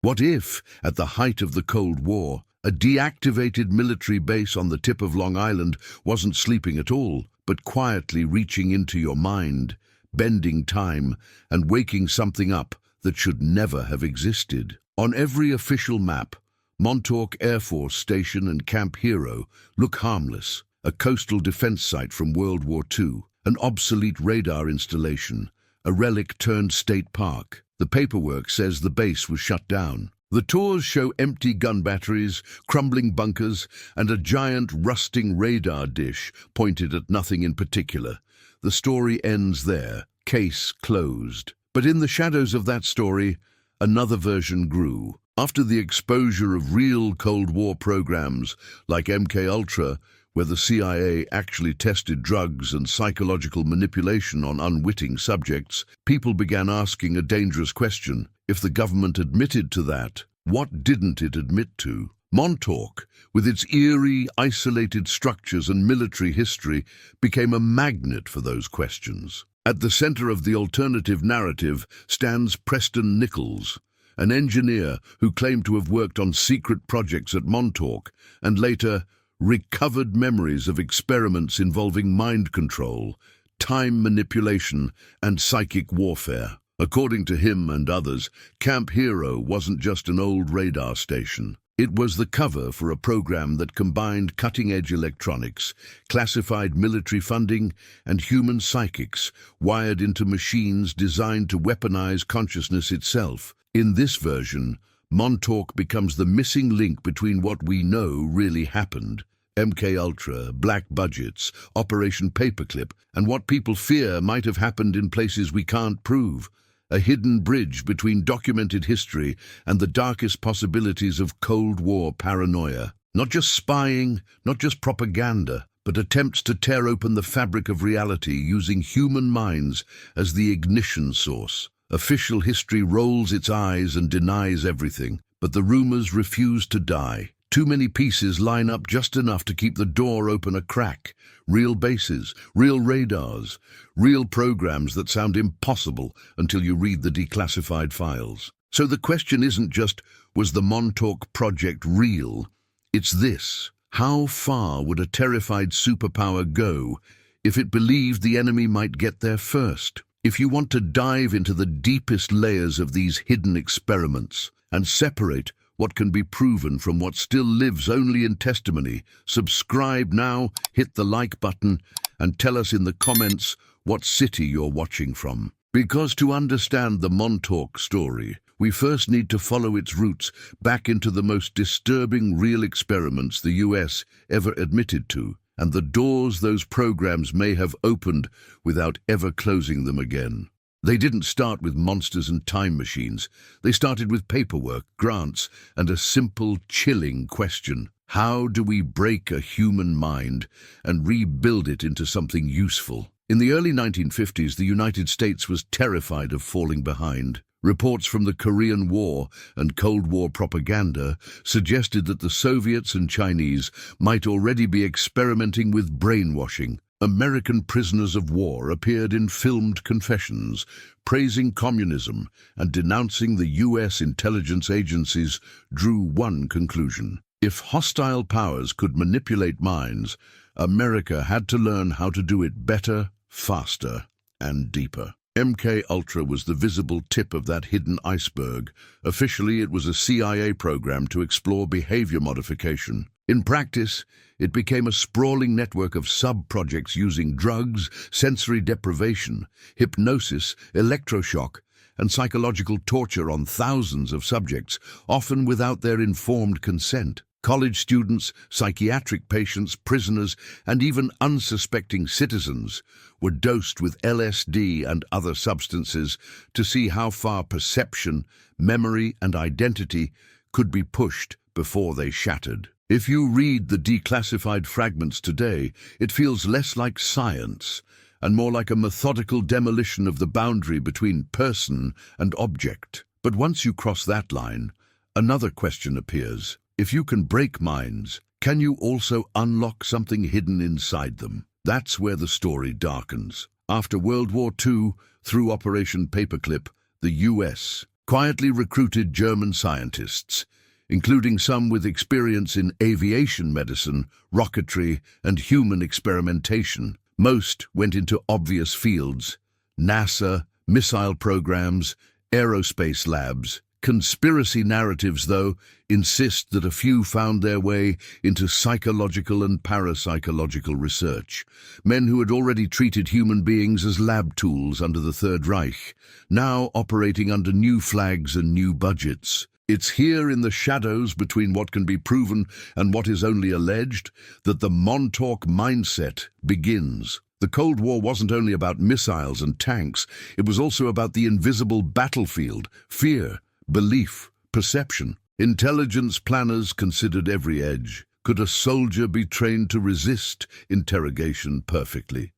What if, at the height of the Cold War, a deactivated military base on the tip of Long Island wasn't sleeping at all, but quietly reaching into your mind, bending time, and waking something up that should never have existed? On every official map, Montauk Air Force Station and Camp Hero look harmless, a coastal defense site from World War II, an obsolete radar installation, a relic turned state park. The paperwork says the base was shut down. The tours show empty gun batteries, crumbling bunkers, and a giant rusting radar dish pointed at nothing in particular. The story ends there, case closed. But in the shadows of that story, another version grew. After the exposure of real Cold War programs like MKUltra, where the CIA actually tested drugs and psychological manipulation on unwitting subjects, people began asking a dangerous question. If the government admitted to that, what didn't it admit to? Montauk, with its eerie, isolated structures and military history, became a magnet for those questions. At the center of the alternative narrative stands Preston Nichols, an engineer who claimed to have worked on secret projects at Montauk and later recovered memories of experiments involving mind control, time manipulation, and psychic warfare. According to him and others, Camp Hero wasn't just an old radar station. It was the cover for a program that combined cutting-edge electronics, classified military funding, and human psychics wired into machines designed to weaponize consciousness itself. In this version, Montauk becomes the missing link between what we know really happened, MKUltra, black budgets, Operation Paperclip, and what people fear might have happened in places we can't prove. A hidden bridge between documented history and the darkest possibilities of Cold War paranoia. Not just spying, not just propaganda, but attempts to tear open the fabric of reality using human minds as the ignition source. Official history rolls its eyes and denies everything, but the rumors refuse to die. Too many pieces line up just enough to keep the door open a crack. Real bases, real radars, real programs that sound impossible until you read the declassified files. So the question isn't just, was the Montauk Project real? It's this: how far would a terrified superpower go if it believed the enemy might get there first? If you want to dive into the deepest layers of these hidden experiments and separate what can be proven from what still lives only in testimony, subscribe now, hit the like button, and tell us in the comments what city you're watching from. Because to understand the Montauk story, we first need to follow its roots back into the most disturbing real experiments the US ever admitted to, and the doors those programs may have opened without ever closing them again. They didn't start with monsters and time machines. They started with paperwork, grants, and a simple, chilling question. How do we break a human mind and rebuild it into something useful? In the early 1950s, the United States was terrified of falling behind. Reports from the Korean War and Cold War propaganda suggested that the Soviets and Chinese might already be experimenting with brainwashing. American prisoners of war appeared in filmed confessions, praising communism and denouncing the US intelligence agencies drew one conclusion. If hostile powers could manipulate minds, America had to learn how to do it better, faster, and deeper. MKUltra was the visible tip of that hidden iceberg. Officially, it was a CIA program to explore behavior modification. In practice, it became a sprawling network of sub-projects using drugs, sensory deprivation, hypnosis, electroshock, and psychological torture on thousands of subjects, often without their informed consent. College students, psychiatric patients, prisoners, and even unsuspecting citizens were dosed with LSD and other substances to see how far perception, memory, and identity could be pushed before they shattered. If you read the declassified fragments today, it feels less like science and more like a methodical demolition of the boundary between person and object. But once you cross that line, another question appears. If you can break minds, can you also unlock something hidden inside them? That's where the story darkens. After World War II, through Operation Paperclip, the US quietly recruited German scientists, including some with experience in aviation medicine, rocketry, and human experimentation. Most went into obvious fields: NASA, missile programs, aerospace labs. Conspiracy narratives, though, insist that a few found their way into psychological and parapsychological research. Men who had already treated human beings as lab tools under the Third Reich, now operating under new flags and new budgets. It's here in the shadows between what can be proven and what is only alleged that the Montauk mindset begins. The Cold War wasn't only about missiles and tanks, it was also about the invisible battlefield: fear, belief, perception. Intelligence planners considered every edge. Could a soldier be trained to resist interrogation perfectly?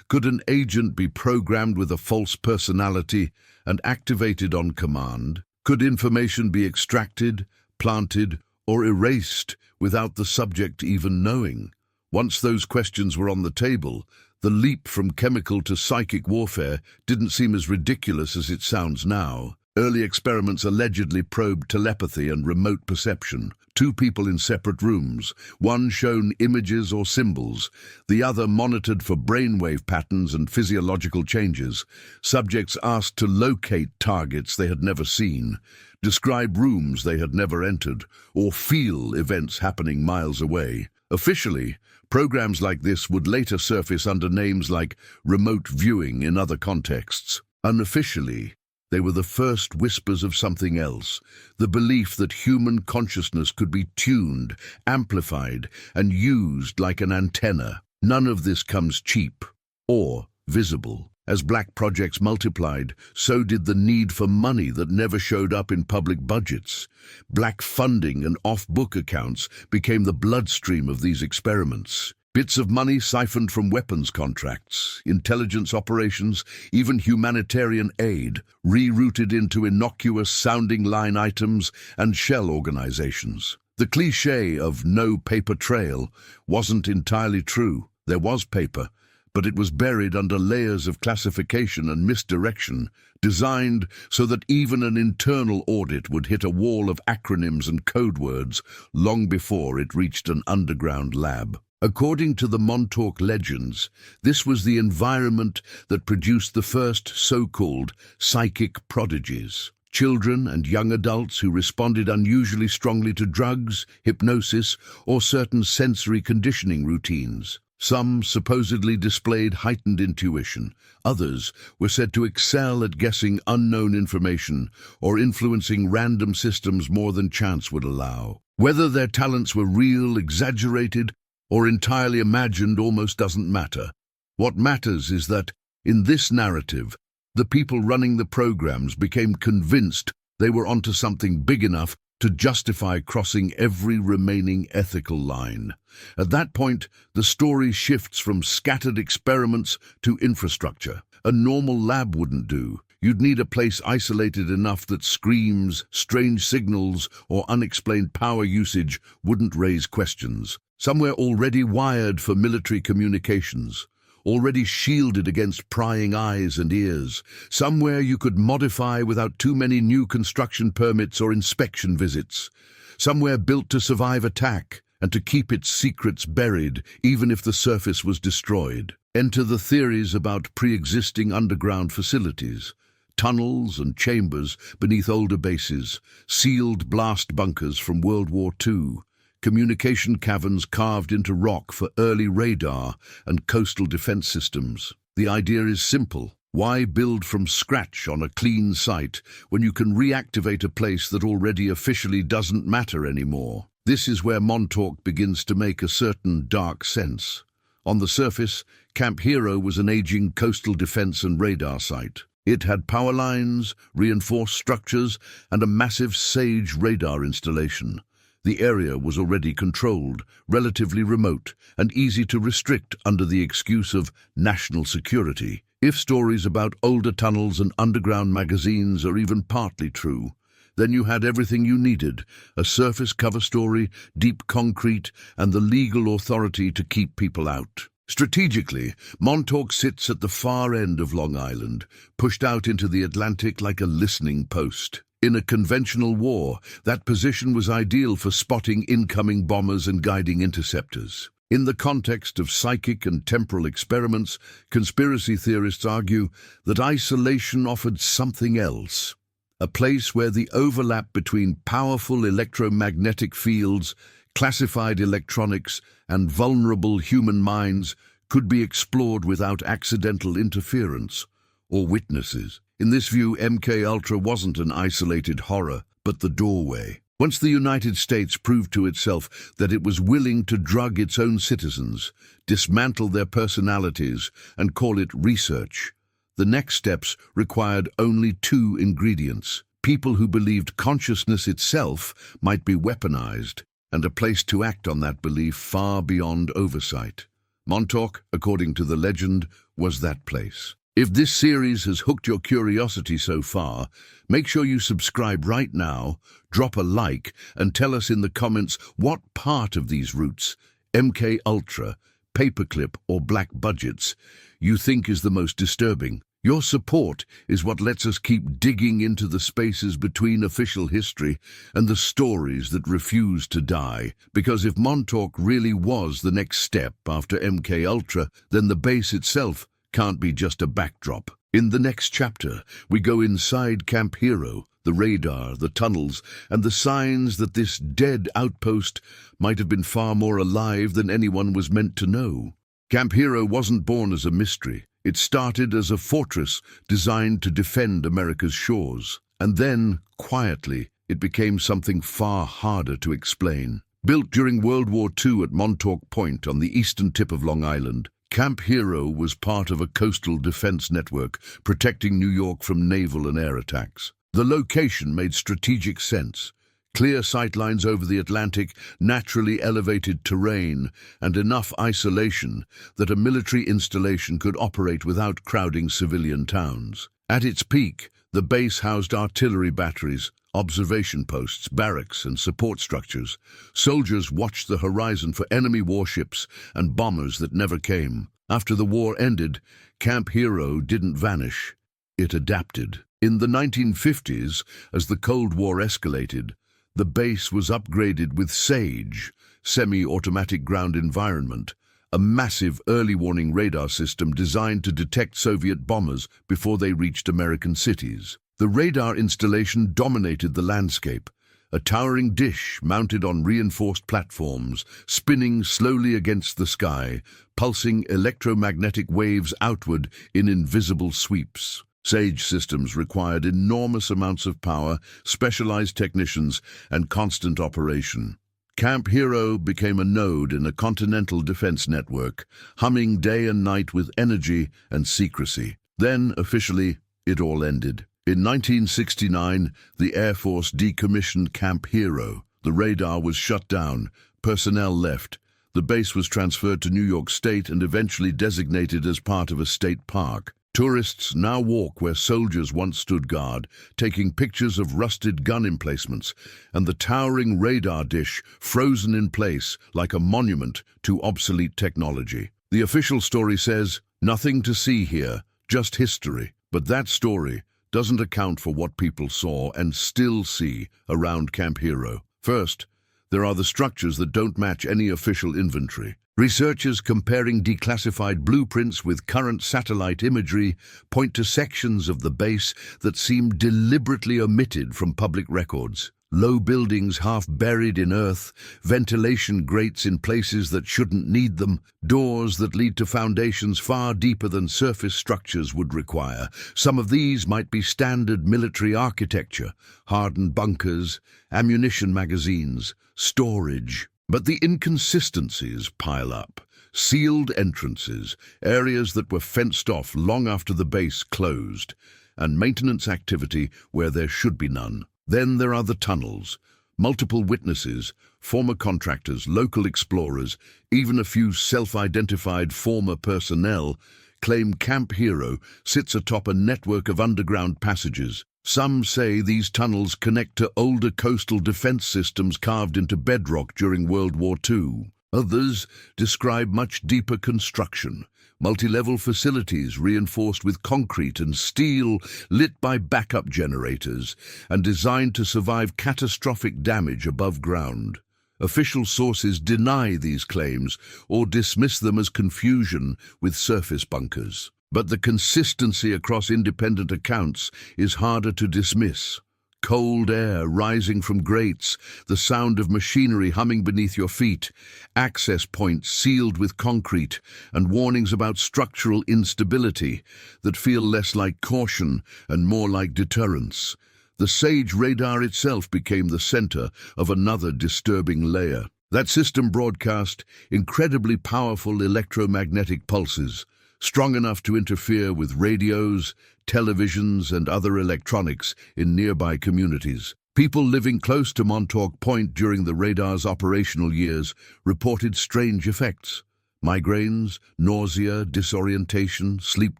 Could an agent be programmed with a false personality and activated on command? Could information be extracted, planted, or erased without the subject even knowing? Once those questions were on the table, the leap from chemical to psychic warfare didn't seem as ridiculous as it sounds now. Early experiments allegedly probed telepathy and remote perception. Two people in separate rooms, one shown images or symbols, the other monitored for brainwave patterns and physiological changes. Subjects asked to locate targets they had never seen, describe rooms they had never entered, or feel events happening miles away. Officially, programs like this would later surface under names like remote viewing in other contexts. Unofficially, they were the first whispers of something else, the belief that human consciousness could be tuned, amplified, and used like an antenna. None of this comes cheap or visible. As black projects multiplied, so did the need for money that never showed up in public budgets. Black funding and off-book accounts became the bloodstream of these experiments. Bits of money siphoned from weapons contracts, intelligence operations, even humanitarian aid, rerouted into innocuous-sounding line items and shell organizations. The cliché of no paper trail wasn't entirely true. There was paper, but it was buried under layers of classification and misdirection, designed so that even an internal audit would hit a wall of acronyms and code words long before it reached an underground lab. According to the Montauk legends, this was the environment that produced the first so-called psychic prodigies. Children and young adults who responded unusually strongly to drugs, hypnosis, or certain sensory conditioning routines. Some supposedly displayed heightened intuition. Others were said to excel at guessing unknown information or influencing random systems more than chance would allow. Whether their talents were real, exaggerated, or entirely imagined almost doesn't matter. What matters is that, in this narrative, the people running the programs became convinced they were onto something big enough to justify crossing every remaining ethical line. At that point, the story shifts from scattered experiments to infrastructure. A normal lab wouldn't do. You'd need a place isolated enough that screams, strange signals, or unexplained power usage wouldn't raise questions. Somewhere already wired for military communications, already shielded against prying eyes and ears. Somewhere you could modify without too many new construction permits or inspection visits. Somewhere built to survive attack and to keep its secrets buried, even if the surface was destroyed. Enter the theories about pre-existing underground facilities. Tunnels and chambers beneath older bases, sealed blast bunkers from World War II, communication caverns carved into rock for early radar and coastal defense systems. The idea is simple. Why build from scratch on a clean site when you can reactivate a place that already officially doesn't matter anymore? This is where Montauk begins to make a certain dark sense. On the surface, Camp Hero was an aging coastal defense and radar site. It had power lines, reinforced structures, and a massive SAGE radar installation. The area was already controlled, relatively remote, and easy to restrict under the excuse of national security. If stories about older tunnels and underground magazines are even partly true, then you had everything you needed: a surface cover story, deep concrete, and the legal authority to keep people out. Strategically, Montauk sits at the far end of Long Island, pushed out into the Atlantic like a listening post. In a conventional war, that position was ideal for spotting incoming bombers and guiding interceptors. In the context of psychic and temporal experiments, conspiracy theorists argue that isolation offered something else. A place where the overlap between powerful electromagnetic fields, classified electronics, and vulnerable human minds could be explored without accidental interference or witnesses. In this view, MK Ultra wasn't an isolated horror, but the doorway. Once the United States proved to itself that it was willing to drug its own citizens, dismantle their personalities, and call it research, the next steps required only two ingredients: people who believed consciousness itself might be weaponized, and a place to act on that belief far beyond oversight. Montauk, according to the legend, was that place. If this series has hooked your curiosity so far, make sure you subscribe right now, drop a like, and tell us in the comments what part of these routes, MK Ultra, paperclip, or black budgets, you think is the most disturbing. Your support is what lets us keep digging into the spaces between official history and the stories that refuse to die. Because if Montauk really was the next step after MK Ultra, then the base itself can't be just a backdrop. In the next chapter, we go inside Camp Hero, the radar, the tunnels, and the signs that this dead outpost might have been far more alive than anyone was meant to know. Camp Hero wasn't born as a mystery. It started as a fortress designed to defend America's shores. And then, quietly, it became something far harder to explain. Built during World War II at Montauk Point on the eastern tip of Long Island, Camp Hero was part of a coastal defense network protecting New York from naval and air attacks. The location made strategic sense. Clear sightlines over the Atlantic, naturally elevated terrain, and enough isolation that a military installation could operate without crowding civilian towns. At its peak, the base housed artillery batteries, observation posts, barracks, and support structures. Soldiers watched the horizon for enemy warships and bombers that never came. After the war ended, Camp Hero didn't vanish. It adapted. In the 1950s, as the Cold War escalated, the base was upgraded with SAGE, semi-automatic ground environment, a massive early warning radar system designed to detect Soviet bombers before they reached American cities. The radar installation dominated the landscape, a towering dish mounted on reinforced platforms, spinning slowly against the sky, pulsing electromagnetic waves outward in invisible sweeps. SAGE systems required enormous amounts of power, specialized technicians, and constant operation. Camp Hero became a node in a continental defense network, humming day and night with energy and secrecy. Then, officially, it all ended. In 1969, the Air Force decommissioned Camp Hero. The radar was shut down, personnel left. The base was transferred to New York State and eventually designated as part of a state park. Tourists now walk where soldiers once stood guard, taking pictures of rusted gun emplacements and the towering radar dish frozen in place like a monument to obsolete technology. The official story says, "Nothing to see here, just history." But that story doesn't account for what people saw and still see around Camp Hero. First, there are the structures that don't match any official inventory. Researchers comparing declassified blueprints with current satellite imagery point to sections of the base that seem deliberately omitted from public records. Low buildings half buried in earth, ventilation grates in places that shouldn't need them, doors that lead to foundations far deeper than surface structures would require. Some of these might be standard military architecture, hardened bunkers, ammunition magazines, storage. But the inconsistencies pile up. Sealed entrances, areas that were fenced off long after the base closed, and maintenance activity where there should be none. Then there are the tunnels. Multiple witnesses, former contractors, local explorers, even a few self-identified former personnel claim Camp Hero sits atop a network of underground passages. Some say these tunnels connect to older coastal defense systems carved into bedrock during World War II. Others describe much deeper construction, multi-level facilities reinforced with concrete and steel, lit by backup generators, and designed to survive catastrophic damage above ground. Official sources deny these claims or dismiss them as confusion with surface bunkers. But the consistency across independent accounts is harder to dismiss. Cold air rising from grates, the sound of machinery humming beneath your feet, access points sealed with concrete, and warnings about structural instability that feel less like caution and more like deterrence. The SAGE radar itself became the center of another disturbing layer. That system broadcast incredibly powerful electromagnetic pulses, strong enough to interfere with radios, televisions, and other electronics in nearby communities. People living close to Montauk Point during the radar's operational years reported strange effects: migraines, nausea, disorientation, sleep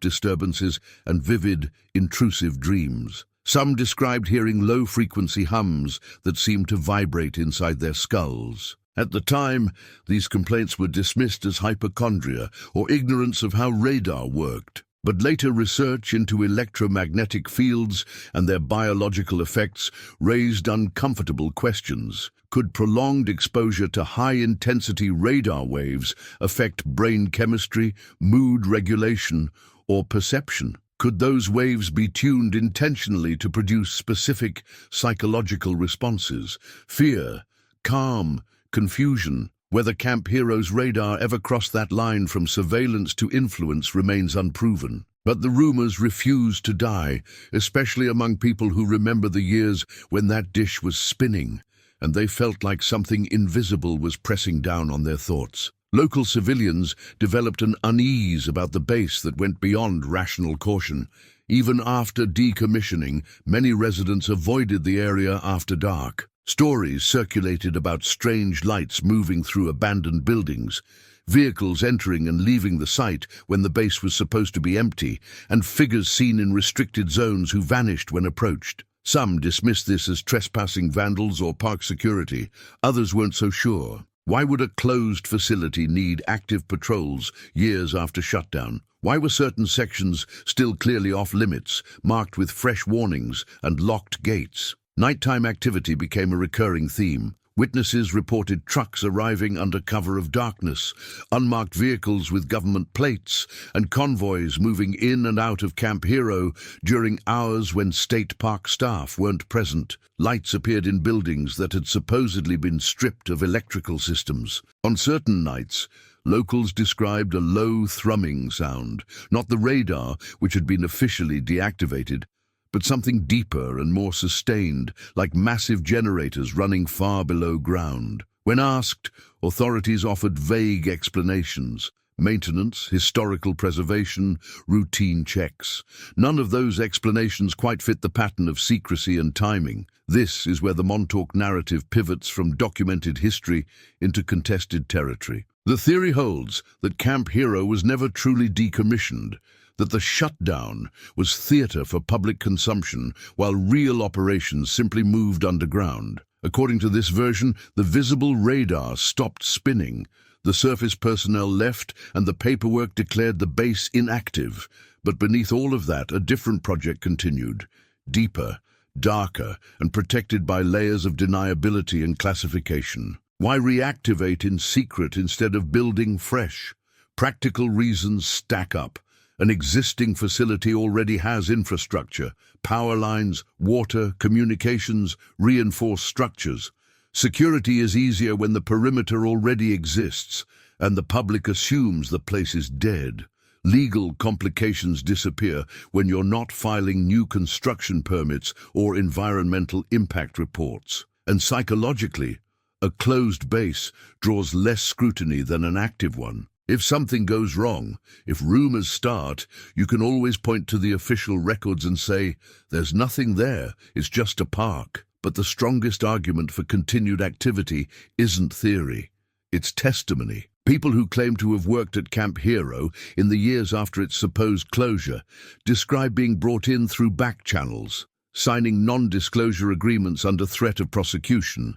disturbances, and vivid, intrusive dreams. Some described hearing low-frequency hums that seemed to vibrate inside their skulls. At the time, these complaints were dismissed as hypochondria or ignorance of how radar worked. But later research into electromagnetic fields and their biological effects raised uncomfortable questions. Could prolonged exposure to high-intensity radar waves affect brain chemistry, mood regulation, or perception? Could those waves be tuned intentionally to produce specific psychological responses? Fear, calm, confusion. Whether Camp Hero's radar ever crossed that line from surveillance to influence remains unproven. But the rumors refuse to die, especially among people who remember the years when that dish was spinning, and they felt like something invisible was pressing down on their thoughts. Local civilians developed an unease about the base that went beyond rational caution. Even after decommissioning, many residents avoided the area after dark. Stories circulated about strange lights moving through abandoned buildings, vehicles entering and leaving the site when the base was supposed to be empty, and figures seen in restricted zones who vanished when approached. Some dismissed this as trespassing vandals or park security. Others weren't so sure. Why would a closed facility need active patrols years after shutdown? Why were certain sections still clearly off-limits, marked with fresh warnings and locked gates? Nighttime activity became a recurring theme. Witnesses reported trucks arriving under cover of darkness, unmarked vehicles with government plates, and convoys moving in and out of Camp Hero during hours when state park staff weren't present. Lights appeared in buildings that had supposedly been stripped of electrical systems. On certain nights, locals described a low thrumming sound, not the radar, which had been officially deactivated, but something deeper and more sustained, like massive generators running far below ground. When asked, authorities offered vague explanations: maintenance, historical preservation, routine checks. None of those explanations quite fit the pattern of secrecy and timing. This is where the Montauk narrative pivots from documented history into contested territory. The theory holds that Camp Hero was never truly decommissioned, that the shutdown was theater for public consumption, while real operations simply moved underground. According to this version, the visible radar stopped spinning, the surface personnel left, and the paperwork declared the base inactive. But beneath all of that, a different project continued, deeper, darker, and protected by layers of deniability and classification. Why reactivate in secret instead of building fresh? Practical reasons stack up. An existing facility already has infrastructure: power lines, water, communications, reinforced structures. Security is easier when the perimeter already exists, and the public assumes the place is dead. Legal complications disappear when you're not filing new construction permits or environmental impact reports. And psychologically, a closed base draws less scrutiny than an active one. If something goes wrong, if rumors start, you can always point to the official records and say, "There's nothing there, it's just a park." But the strongest argument for continued activity isn't theory, it's testimony. People who claim to have worked at Camp Hero in the years after its supposed closure describe being brought in through back channels, signing non-disclosure agreements under threat of prosecution,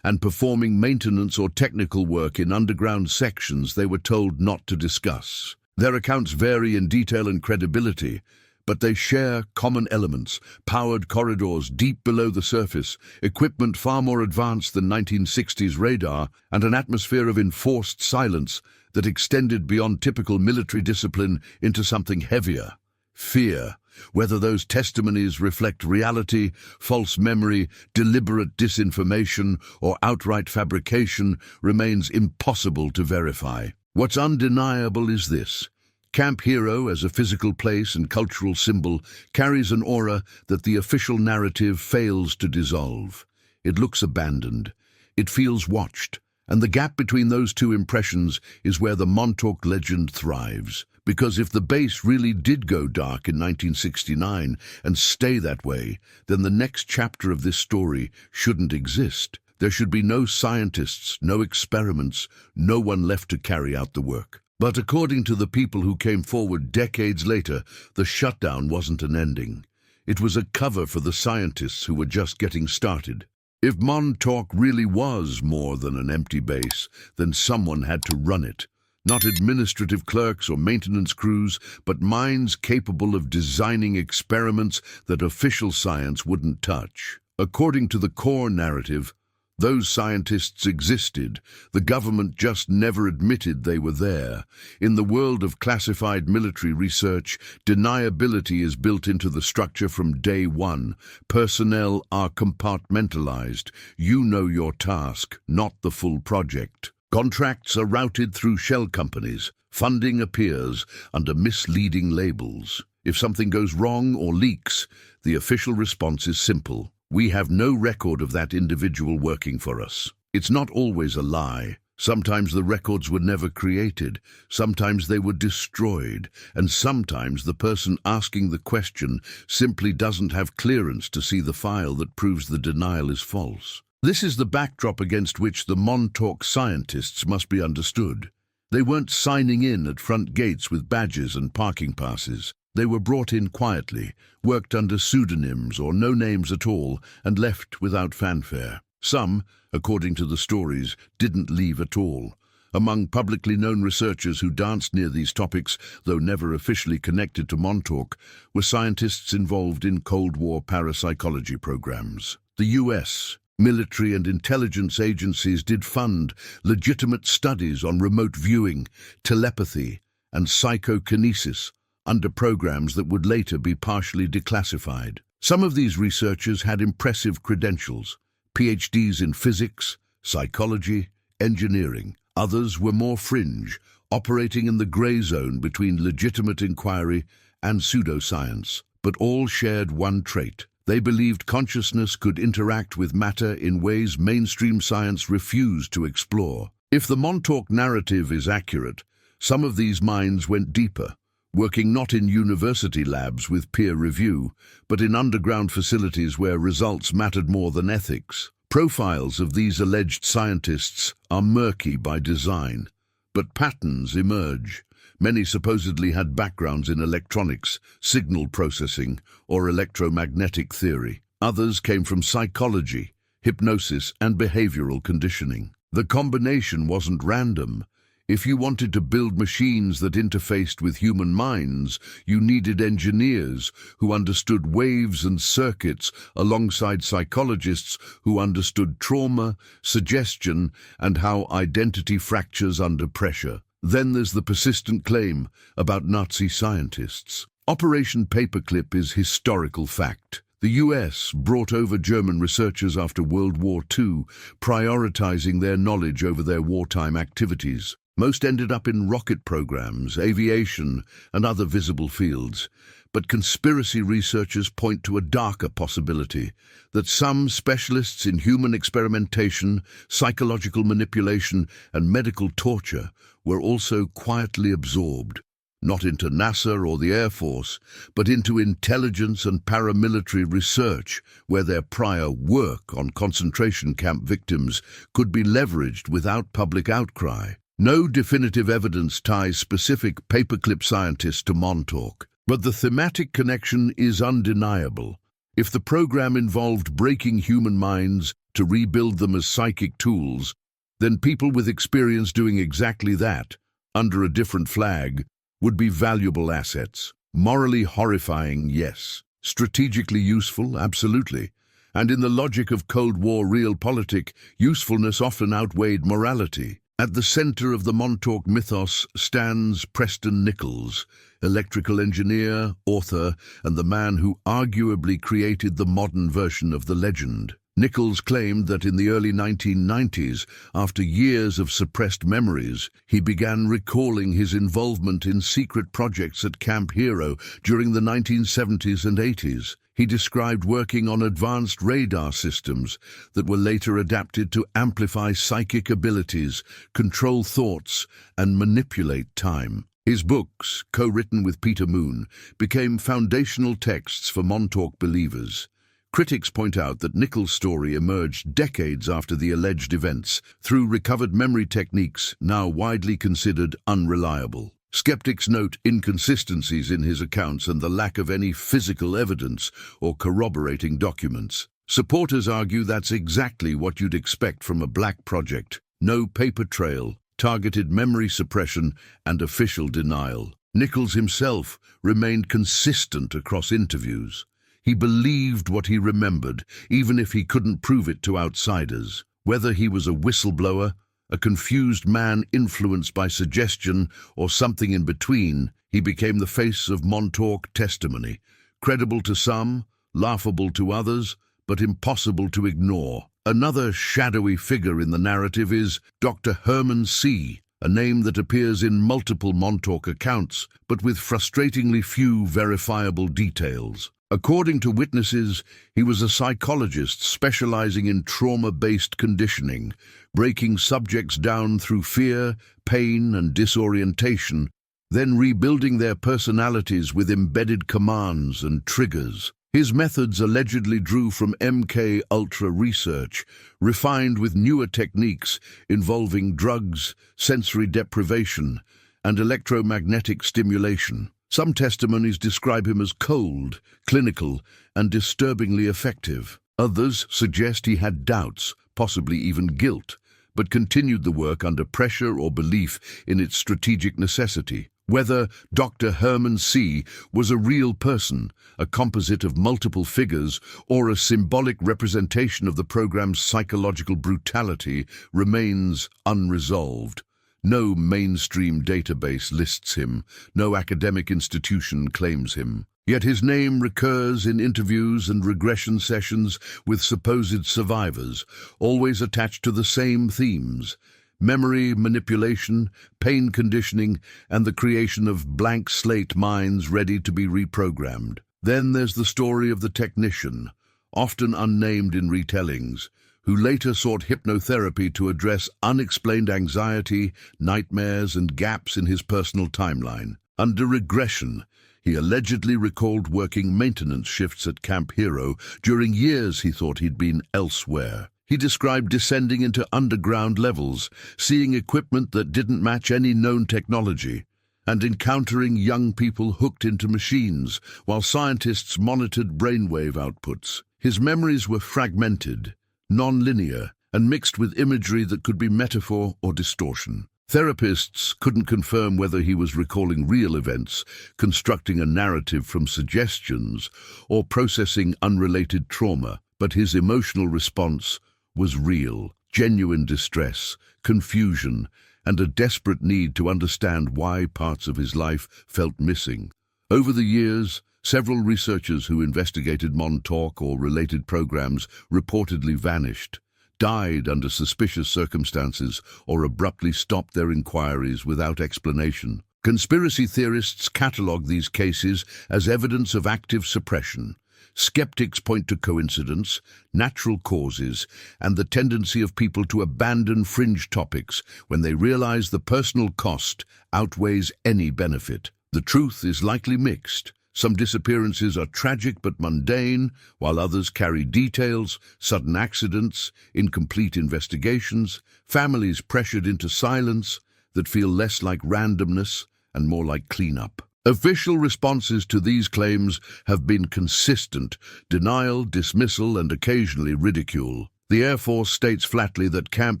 and performing maintenance or technical work in underground sections they were told not to discuss. Their accounts vary in detail and credibility, but they share common elements: powered corridors deep below the surface, equipment far more advanced than 1960s radar, and an atmosphere of enforced silence that extended beyond typical military discipline into something heavier: fear. Whether those testimonies reflect reality, false memory, deliberate disinformation, or outright fabrication remains impossible to verify. What's undeniable is this: Camp Hero, as a physical place and cultural symbol, carries an aura that the official narrative fails to dissolve. It looks abandoned. It feels watched. And the gap between those two impressions is where the Montauk legend thrives. Because if the base really did go dark in 1969 and stay that way, then the next chapter of this story shouldn't exist. There should be no scientists, no experiments, no one left to carry out the work. But according to the people who came forward decades later, the shutdown wasn't an ending. It was a cover for the scientists who were just getting started. If Montauk really was more than an empty base, then someone had to run it. Not administrative clerks or maintenance crews, but minds capable of designing experiments that official science wouldn't touch. According to the core narrative, those scientists existed. The government just never admitted they were there. In the world of classified military research, deniability is built into the structure from day one. Personnel are compartmentalized. You know your task, not the full project. Contracts are routed through shell companies. Funding appears under misleading labels. If something goes wrong or leaks, the official response is simple: we have no record of that individual working for us. It's not always a lie. Sometimes the records were never created, sometimes they were destroyed, and sometimes the person asking the question simply doesn't have clearance to see the file that proves the denial is false. This is the backdrop against which the Montauk scientists must be understood. They weren't signing in at front gates with badges and parking passes. They were brought in quietly, worked under pseudonyms or no names at all, and left without fanfare. Some, according to the stories, didn't leave at all. Among publicly known researchers who danced near these topics, though never officially connected to Montauk, were scientists involved in Cold War parapsychology programs. The U.S. military and intelligence agencies did fund legitimate studies on remote viewing, telepathy, and psychokinesis under programs that would later be partially declassified. Some of these researchers had impressive credentials: PhDs in physics, psychology, engineering. Others were more fringe, operating in the gray zone between legitimate inquiry and pseudoscience. But all shared one trait: they believed consciousness could interact with matter in ways mainstream science refused to explore. If the Montauk narrative is accurate, some of these minds went deeper, working not in university labs with peer review, but in underground facilities where results mattered more than ethics. Profiles of these alleged scientists are murky by design, but patterns emerge. Many supposedly had backgrounds in electronics, signal processing, or electromagnetic theory. Others came from psychology, hypnosis, and behavioral conditioning. The combination wasn't random. If you wanted to build machines that interfaced with human minds, you needed engineers who understood waves and circuits alongside psychologists who understood trauma, suggestion, and how identity fractures under pressure. Then there's the persistent claim about Nazi scientists. Operation Paperclip is historical fact. The US brought over German researchers after World War II, prioritizing their knowledge over their wartime activities. Most ended up in rocket programs, aviation, and other visible fields. But conspiracy researchers point to a darker possibility: that some specialists in human experimentation, psychological manipulation, and medical torture were also quietly absorbed, not into NASA or the Air Force, but into intelligence and paramilitary research, where their prior work on concentration camp victims could be leveraged without public outcry. No definitive evidence ties specific paperclip scientists to Montauk, but the thematic connection is undeniable. If the program involved breaking human minds to rebuild them as psychic tools, then people with experience doing exactly that, under a different flag, would be valuable assets. Morally horrifying, yes. Strategically useful, absolutely. And in the logic of Cold War realpolitik, usefulness often outweighed morality. At the center of the Montauk mythos stands Preston Nichols, electrical engineer, author, and the man who arguably created the modern version of the legend. Nichols claimed that in the early 1990s, after years of suppressed memories, he began recalling his involvement in secret projects at Camp Hero during the 1970s and 80s. He described working on advanced radar systems that were later adapted to amplify psychic abilities, control thoughts, and manipulate time. His books, co-written with Peter Moon, became foundational texts for Montauk believers. Critics point out that Nichols' story emerged decades after the alleged events through recovered memory techniques now widely considered unreliable. Skeptics note inconsistencies in his accounts and the lack of any physical evidence or corroborating documents. Supporters argue that's exactly what you'd expect from a black project. No paper trail, targeted memory suppression, and official denial. Nichols himself remained consistent across interviews. He believed what he remembered, even if he couldn't prove it to outsiders. Whether he was a whistleblower, a confused man influenced by suggestion, or something in between, he became the face of Montauk testimony, credible to some, laughable to others, but impossible to ignore. Another shadowy figure in the narrative is Dr. Herman C., a name that appears in multiple Montauk accounts, but with frustratingly few verifiable details. According to witnesses, he was a psychologist specializing in trauma-based conditioning, breaking subjects down through fear, pain, and disorientation, then rebuilding their personalities with embedded commands and triggers. His methods allegedly drew from MK Ultra research, refined with newer techniques involving drugs, sensory deprivation, and electromagnetic stimulation. Some testimonies describe him as cold, clinical, and disturbingly effective. Others suggest he had doubts, possibly even guilt, but continued the work under pressure or belief in its strategic necessity. Whether Dr. Herman C. was a real person, a composite of multiple figures, or a symbolic representation of the program's psychological brutality remains unresolved. No mainstream database lists him, no academic institution claims him. Yet his name recurs in interviews and regression sessions with supposed survivors, always attached to the same themes: memory manipulation, pain conditioning, and the creation of blank slate minds ready to be reprogrammed. Then there's the story of the technician, often unnamed in retellings, who later sought hypnotherapy to address unexplained anxiety, nightmares, and gaps in his personal timeline. Under regression, he allegedly recalled working maintenance shifts at Camp Hero during years he thought he'd been elsewhere. He described descending into underground levels, seeing equipment that didn't match any known technology, and encountering young people hooked into machines while scientists monitored brainwave outputs. His memories were fragmented, non-linear, and mixed with imagery that could be metaphor or distortion. Therapists couldn't confirm whether he was recalling real events, constructing a narrative from suggestions, or processing unrelated trauma, but his emotional response was real: genuine distress, confusion, and a desperate need to understand why parts of his life felt missing. Over the years, several researchers who investigated Montauk or related programs reportedly vanished, died under suspicious circumstances, or abruptly stopped their inquiries without explanation. Conspiracy theorists catalog these cases as evidence of active suppression. Skeptics point to coincidence, natural causes, and the tendency of people to abandon fringe topics when they realize the personal cost outweighs any benefit. The truth is likely mixed. Some disappearances are tragic but mundane, while others carry details, sudden accidents, incomplete investigations, families pressured into silence that feel less like randomness and more like cleanup. Official responses to these claims have been consistent: denial, dismissal, and occasionally ridicule. The Air Force states flatly that Camp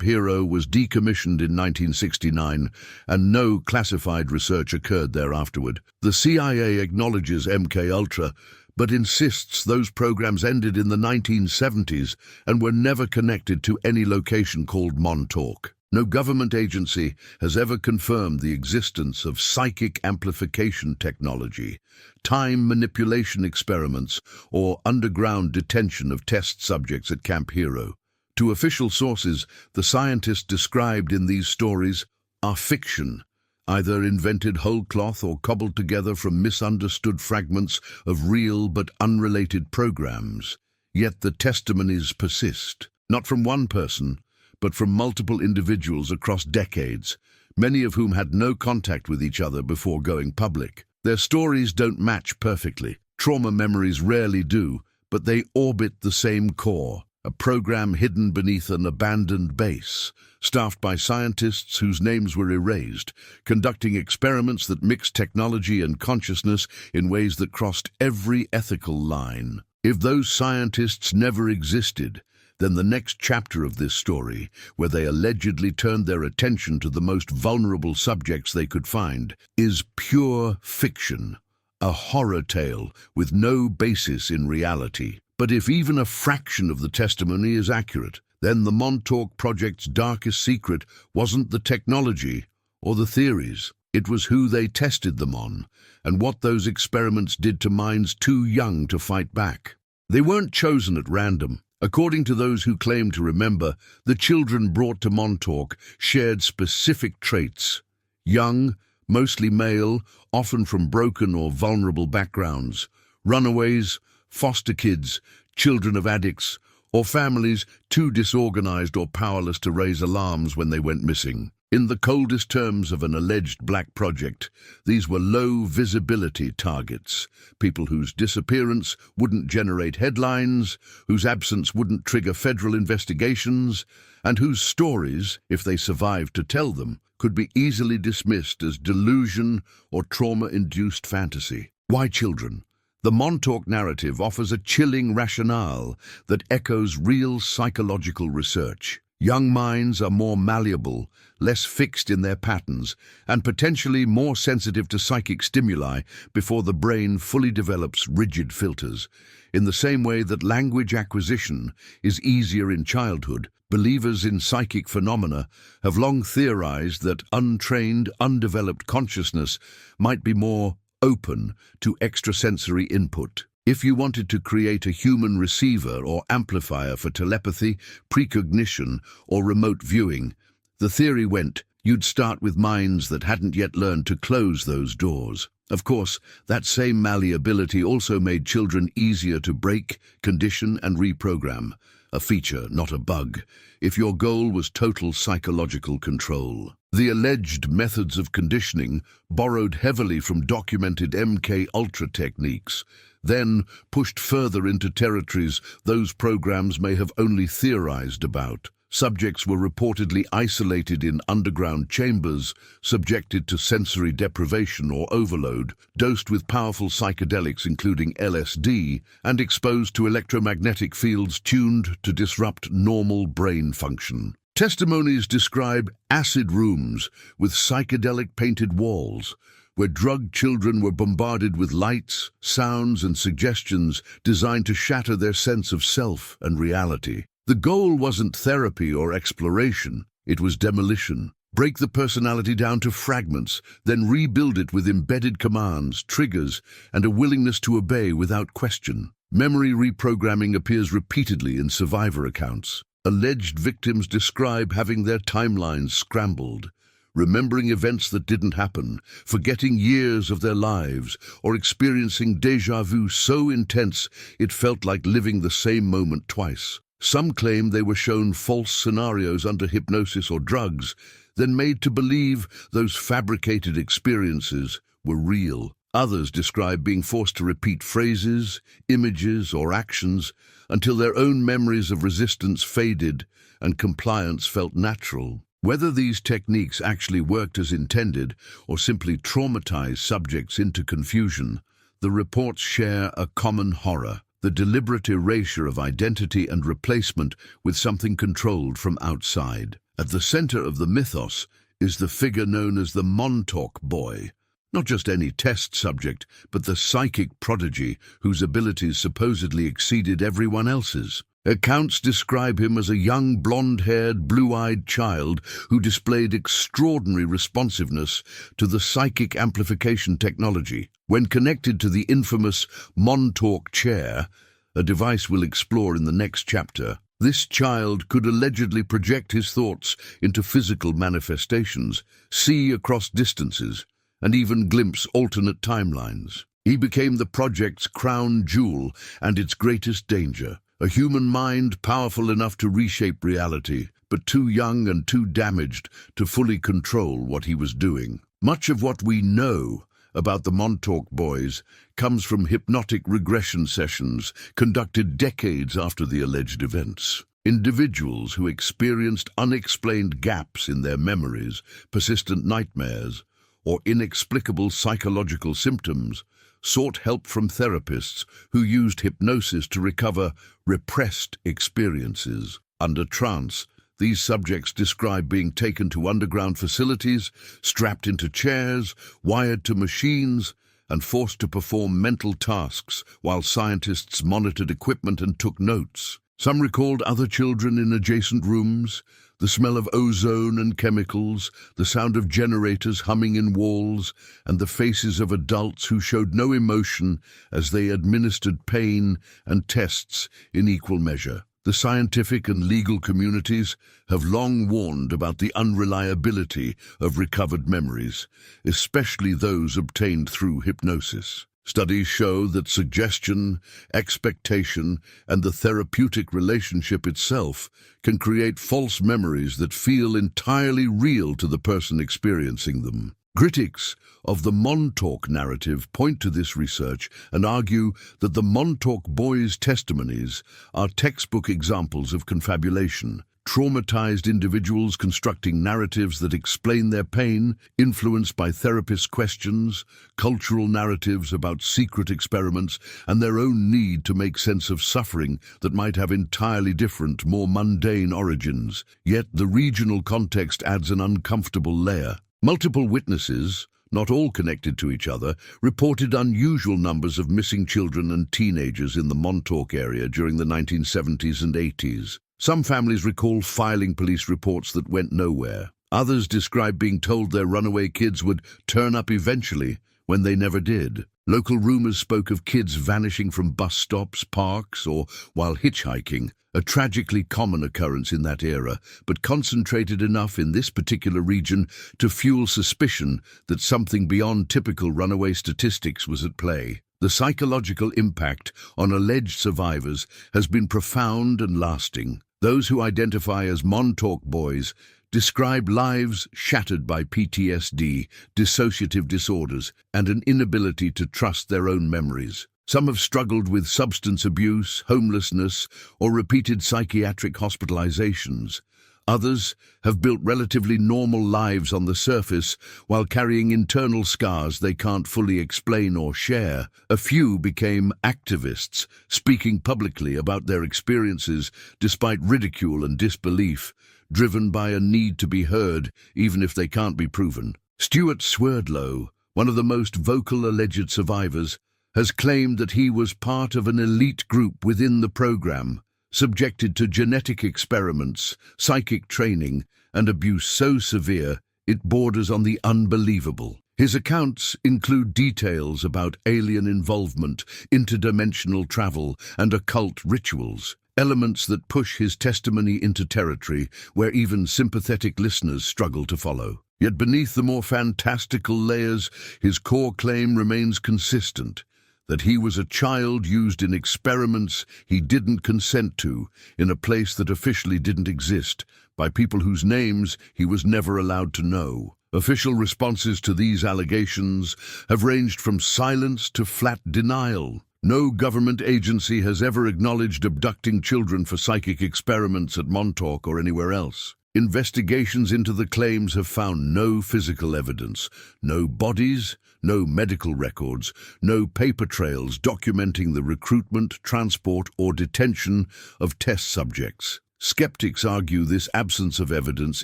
Hero was decommissioned in 1969 and no classified research occurred there afterward. The CIA acknowledges MK Ultra, but insists those programs ended in the 1970s and were never connected to any location called Montauk. No government agency has ever confirmed the existence of psychic amplification technology, time manipulation experiments, or underground detention of test subjects at Camp Hero. To official sources, the scientists described in these stories are fiction, either invented whole cloth or cobbled together from misunderstood fragments of real but unrelated programs. Yet the testimonies persist, not from one person, but from multiple individuals across decades, many of whom had no contact with each other before going public. Their stories don't match perfectly. Trauma memories rarely do, but they orbit the same core, a program hidden beneath an abandoned base, staffed by scientists whose names were erased, conducting experiments that mixed technology and consciousness in ways that crossed every ethical line. If those scientists never existed, then the next chapter of this story, where they allegedly turned their attention to the most vulnerable subjects they could find, is pure fiction, a horror tale with no basis in reality. But if even a fraction of the testimony is accurate, then the Montauk Project's darkest secret wasn't the technology or the theories. It was who they tested them on, and what those experiments did to minds too young to fight back. They weren't chosen at random. According to those who claim to remember, the children brought to Montauk shared specific traits. Young, mostly male, often from broken or vulnerable backgrounds, runaways, foster kids, children of addicts, or families too disorganized or powerless to raise alarms when they went missing. In the coldest terms of an alleged black project, these were low-visibility targets, people whose disappearance wouldn't generate headlines, whose absence wouldn't trigger federal investigations, and whose stories, if they survived to tell them, could be easily dismissed as delusion or trauma-induced fantasy. Why children? The Montauk narrative offers a chilling rationale that echoes real psychological research. Young minds are more malleable, less fixed in their patterns, and potentially more sensitive to psychic stimuli before the brain fully develops rigid filters. In the same way that language acquisition is easier in childhood, believers in psychic phenomena have long theorized that untrained, undeveloped consciousness might be more open to extrasensory input. If you wanted to create a human receiver or amplifier for telepathy, precognition, or remote viewing, the theory went you'd start with minds that hadn't yet learned to close those doors. Of course, that same malleability also made children easier to break, condition, and reprogram. A feature, not a bug, if your goal was total psychological control. The alleged methods of conditioning borrowed heavily from documented MK Ultra techniques, then pushed further into territories those programs may have only theorized about. Subjects were reportedly isolated in underground chambers, subjected to sensory deprivation or overload, dosed with powerful psychedelics including LSD, and exposed to electromagnetic fields tuned to disrupt normal brain function. Testimonies describe acid rooms with psychedelic painted walls, where drugged children were bombarded with lights, sounds, and suggestions designed to shatter their sense of self and reality. The goal wasn't therapy or exploration, it was demolition. Break the personality down to fragments, then rebuild it with embedded commands, triggers, and a willingness to obey without question. Memory reprogramming appears repeatedly in survivor accounts. Alleged victims describe having their timelines scrambled, remembering events that didn't happen, forgetting years of their lives, or experiencing déjà vu so intense it felt like living the same moment twice. Some claim they were shown false scenarios under hypnosis or drugs, then made to believe those fabricated experiences were real. Others describe being forced to repeat phrases, images, or actions until their own memories of resistance faded and compliance felt natural. Whether these techniques actually worked as intended or simply traumatized subjects into confusion, the reports share a common horror. the deliberate erasure of identity and replacement with something controlled from outside. At the center of the mythos is the figure known as the Montauk boy. Not just any test subject, but the psychic prodigy whose abilities supposedly exceeded everyone else's. Accounts describe him as a young, blonde-haired, blue-eyed child who displayed extraordinary responsiveness to the psychic amplification technology. When connected to the infamous Montauk chair, a device we'll explore in the next chapter, this child could allegedly project his thoughts into physical manifestations, see across distances, and even glimpse alternate timelines. He became the project's crown jewel and its greatest danger. A human mind powerful enough to reshape reality, but too young and too damaged to fully control what he was doing. Much of what we know about the Montauk boys comes from hypnotic regression sessions conducted decades after the alleged events. Individuals who experienced unexplained gaps in their memories, persistent nightmares, or inexplicable psychological symptoms sought help from therapists who used hypnosis to recover repressed experiences. Under trance, these subjects describe being taken to underground facilities, strapped into chairs, wired to machines, and forced to perform mental tasks while scientists monitored equipment and took notes. Some recalled other children in adjacent rooms, the smell of ozone and chemicals, the sound of generators humming in walls, and the faces of adults who showed no emotion as they administered pain and tests in equal measure. The scientific and legal communities have long warned about the unreliability of recovered memories, especially those obtained through hypnosis. Studies show that suggestion, expectation, and the therapeutic relationship itself can create false memories that feel entirely real to the person experiencing them. Critics of the Montauk narrative point to this research and argue that the Montauk boys' testimonies are textbook examples of confabulation. Traumatized individuals constructing narratives that explain their pain, influenced by therapists' questions, cultural narratives about secret experiments, and their own need to make sense of suffering that might have entirely different, more mundane origins. Yet the regional context adds an uncomfortable layer. Multiple witnesses, not all connected to each other, reported unusual numbers of missing children and teenagers in the Montauk area during the 1970s and 80s. Some families recall filing police reports that went nowhere. Others describe being told their runaway kids would turn up eventually, when they never did. Local rumors spoke of kids vanishing from bus stops, parks, or while hitchhiking, a tragically common occurrence in that era, but concentrated enough in this particular region to fuel suspicion that something beyond typical runaway statistics was at play. The psychological impact on alleged survivors has been profound and lasting. Those who identify as Montauk boys describe lives shattered by PTSD, dissociative disorders, and an inability to trust their own memories. Some have struggled with substance abuse, homelessness, or repeated psychiatric hospitalizations. Others have built relatively normal lives on the surface while carrying internal scars they can't fully explain or share. A few became activists, speaking publicly about their experiences despite ridicule and disbelief, driven by a need to be heard even if they can't be proven. Stuart Swerdlow, one of the most vocal alleged survivors, has claimed that he was part of an elite group within the program, subjected to genetic experiments, psychic training, and abuse so severe it borders on the unbelievable. His accounts include details about alien involvement, interdimensional travel, and occult rituals, elements that push his testimony into territory where even sympathetic listeners struggle to follow. Yet beneath the more fantastical layers, his core claim remains consistent: that he was a child used in experiments he didn't consent to, in a place that officially didn't exist, by people whose names he was never allowed to know. Official responses to these allegations have ranged from silence to flat denial. No government agency has ever acknowledged abducting children for psychic experiments at Montauk or anywhere else. Investigations into the claims have found no physical evidence, no bodies, no medical records, no paper trails documenting the recruitment, transport, or detention of test subjects. Skeptics argue this absence of evidence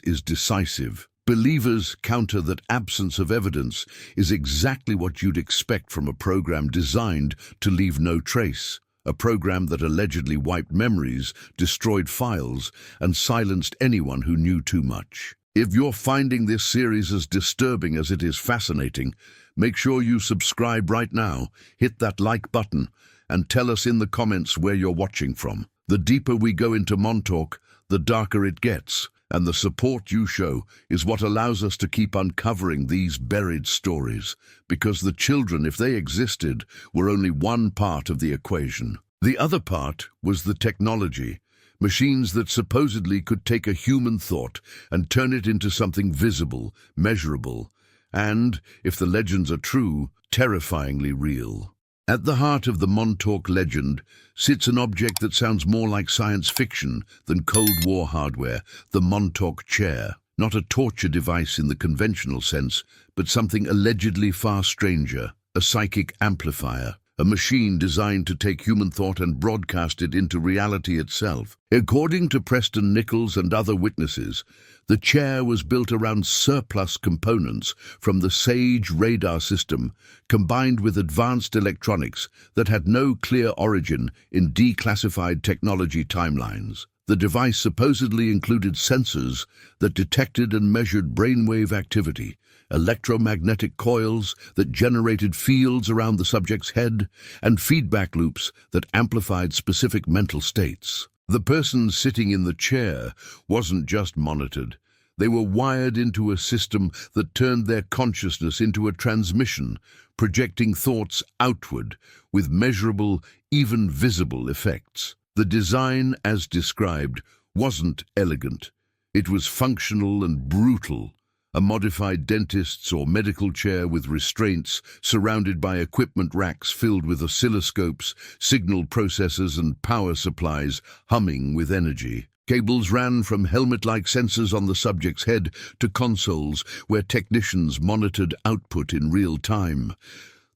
is decisive. Believers counter that absence of evidence is exactly what you'd expect from a program designed to leave no trace. A program that allegedly wiped memories, destroyed files, and silenced anyone who knew too much. If you're finding this series as disturbing as it is fascinating, make sure you subscribe right now, hit that like button, and tell us in the comments where you're watching from. The deeper we go into Montauk, the darker it gets, and the support you show is what allows us to keep uncovering these buried stories, because the children, if they existed, were only one part of the equation. The other part was the technology, machines that supposedly could take a human thought and turn it into something visible, measurable, and, if the legends are true, terrifyingly real. At the heart of the Montauk legend sits an object that sounds more like science fiction than Cold War hardware, the Montauk chair. Not a torture device in the conventional sense, but something allegedly far stranger, a psychic amplifier, a machine designed to take human thought and broadcast it into reality itself. According to Preston Nichols and other witnesses, the chair was built around surplus components from the SAGE radar system, combined with advanced electronics that had no clear origin in declassified technology timelines. The device supposedly included sensors that detected and measured brainwave activity, electromagnetic coils that generated fields around the subject's head, and feedback loops that amplified specific mental states. The person sitting in the chair wasn't just monitored. They were wired into a system that turned their consciousness into a transmission, projecting thoughts outward with measurable, even visible effects. The design, as described, wasn't elegant. It was functional and brutal. A modified dentist's or medical chair with restraints, surrounded by equipment racks filled with oscilloscopes, signal processors and power supplies humming with energy. Cables ran from helmet-like sensors on the subject's head to consoles where technicians monitored output in real time.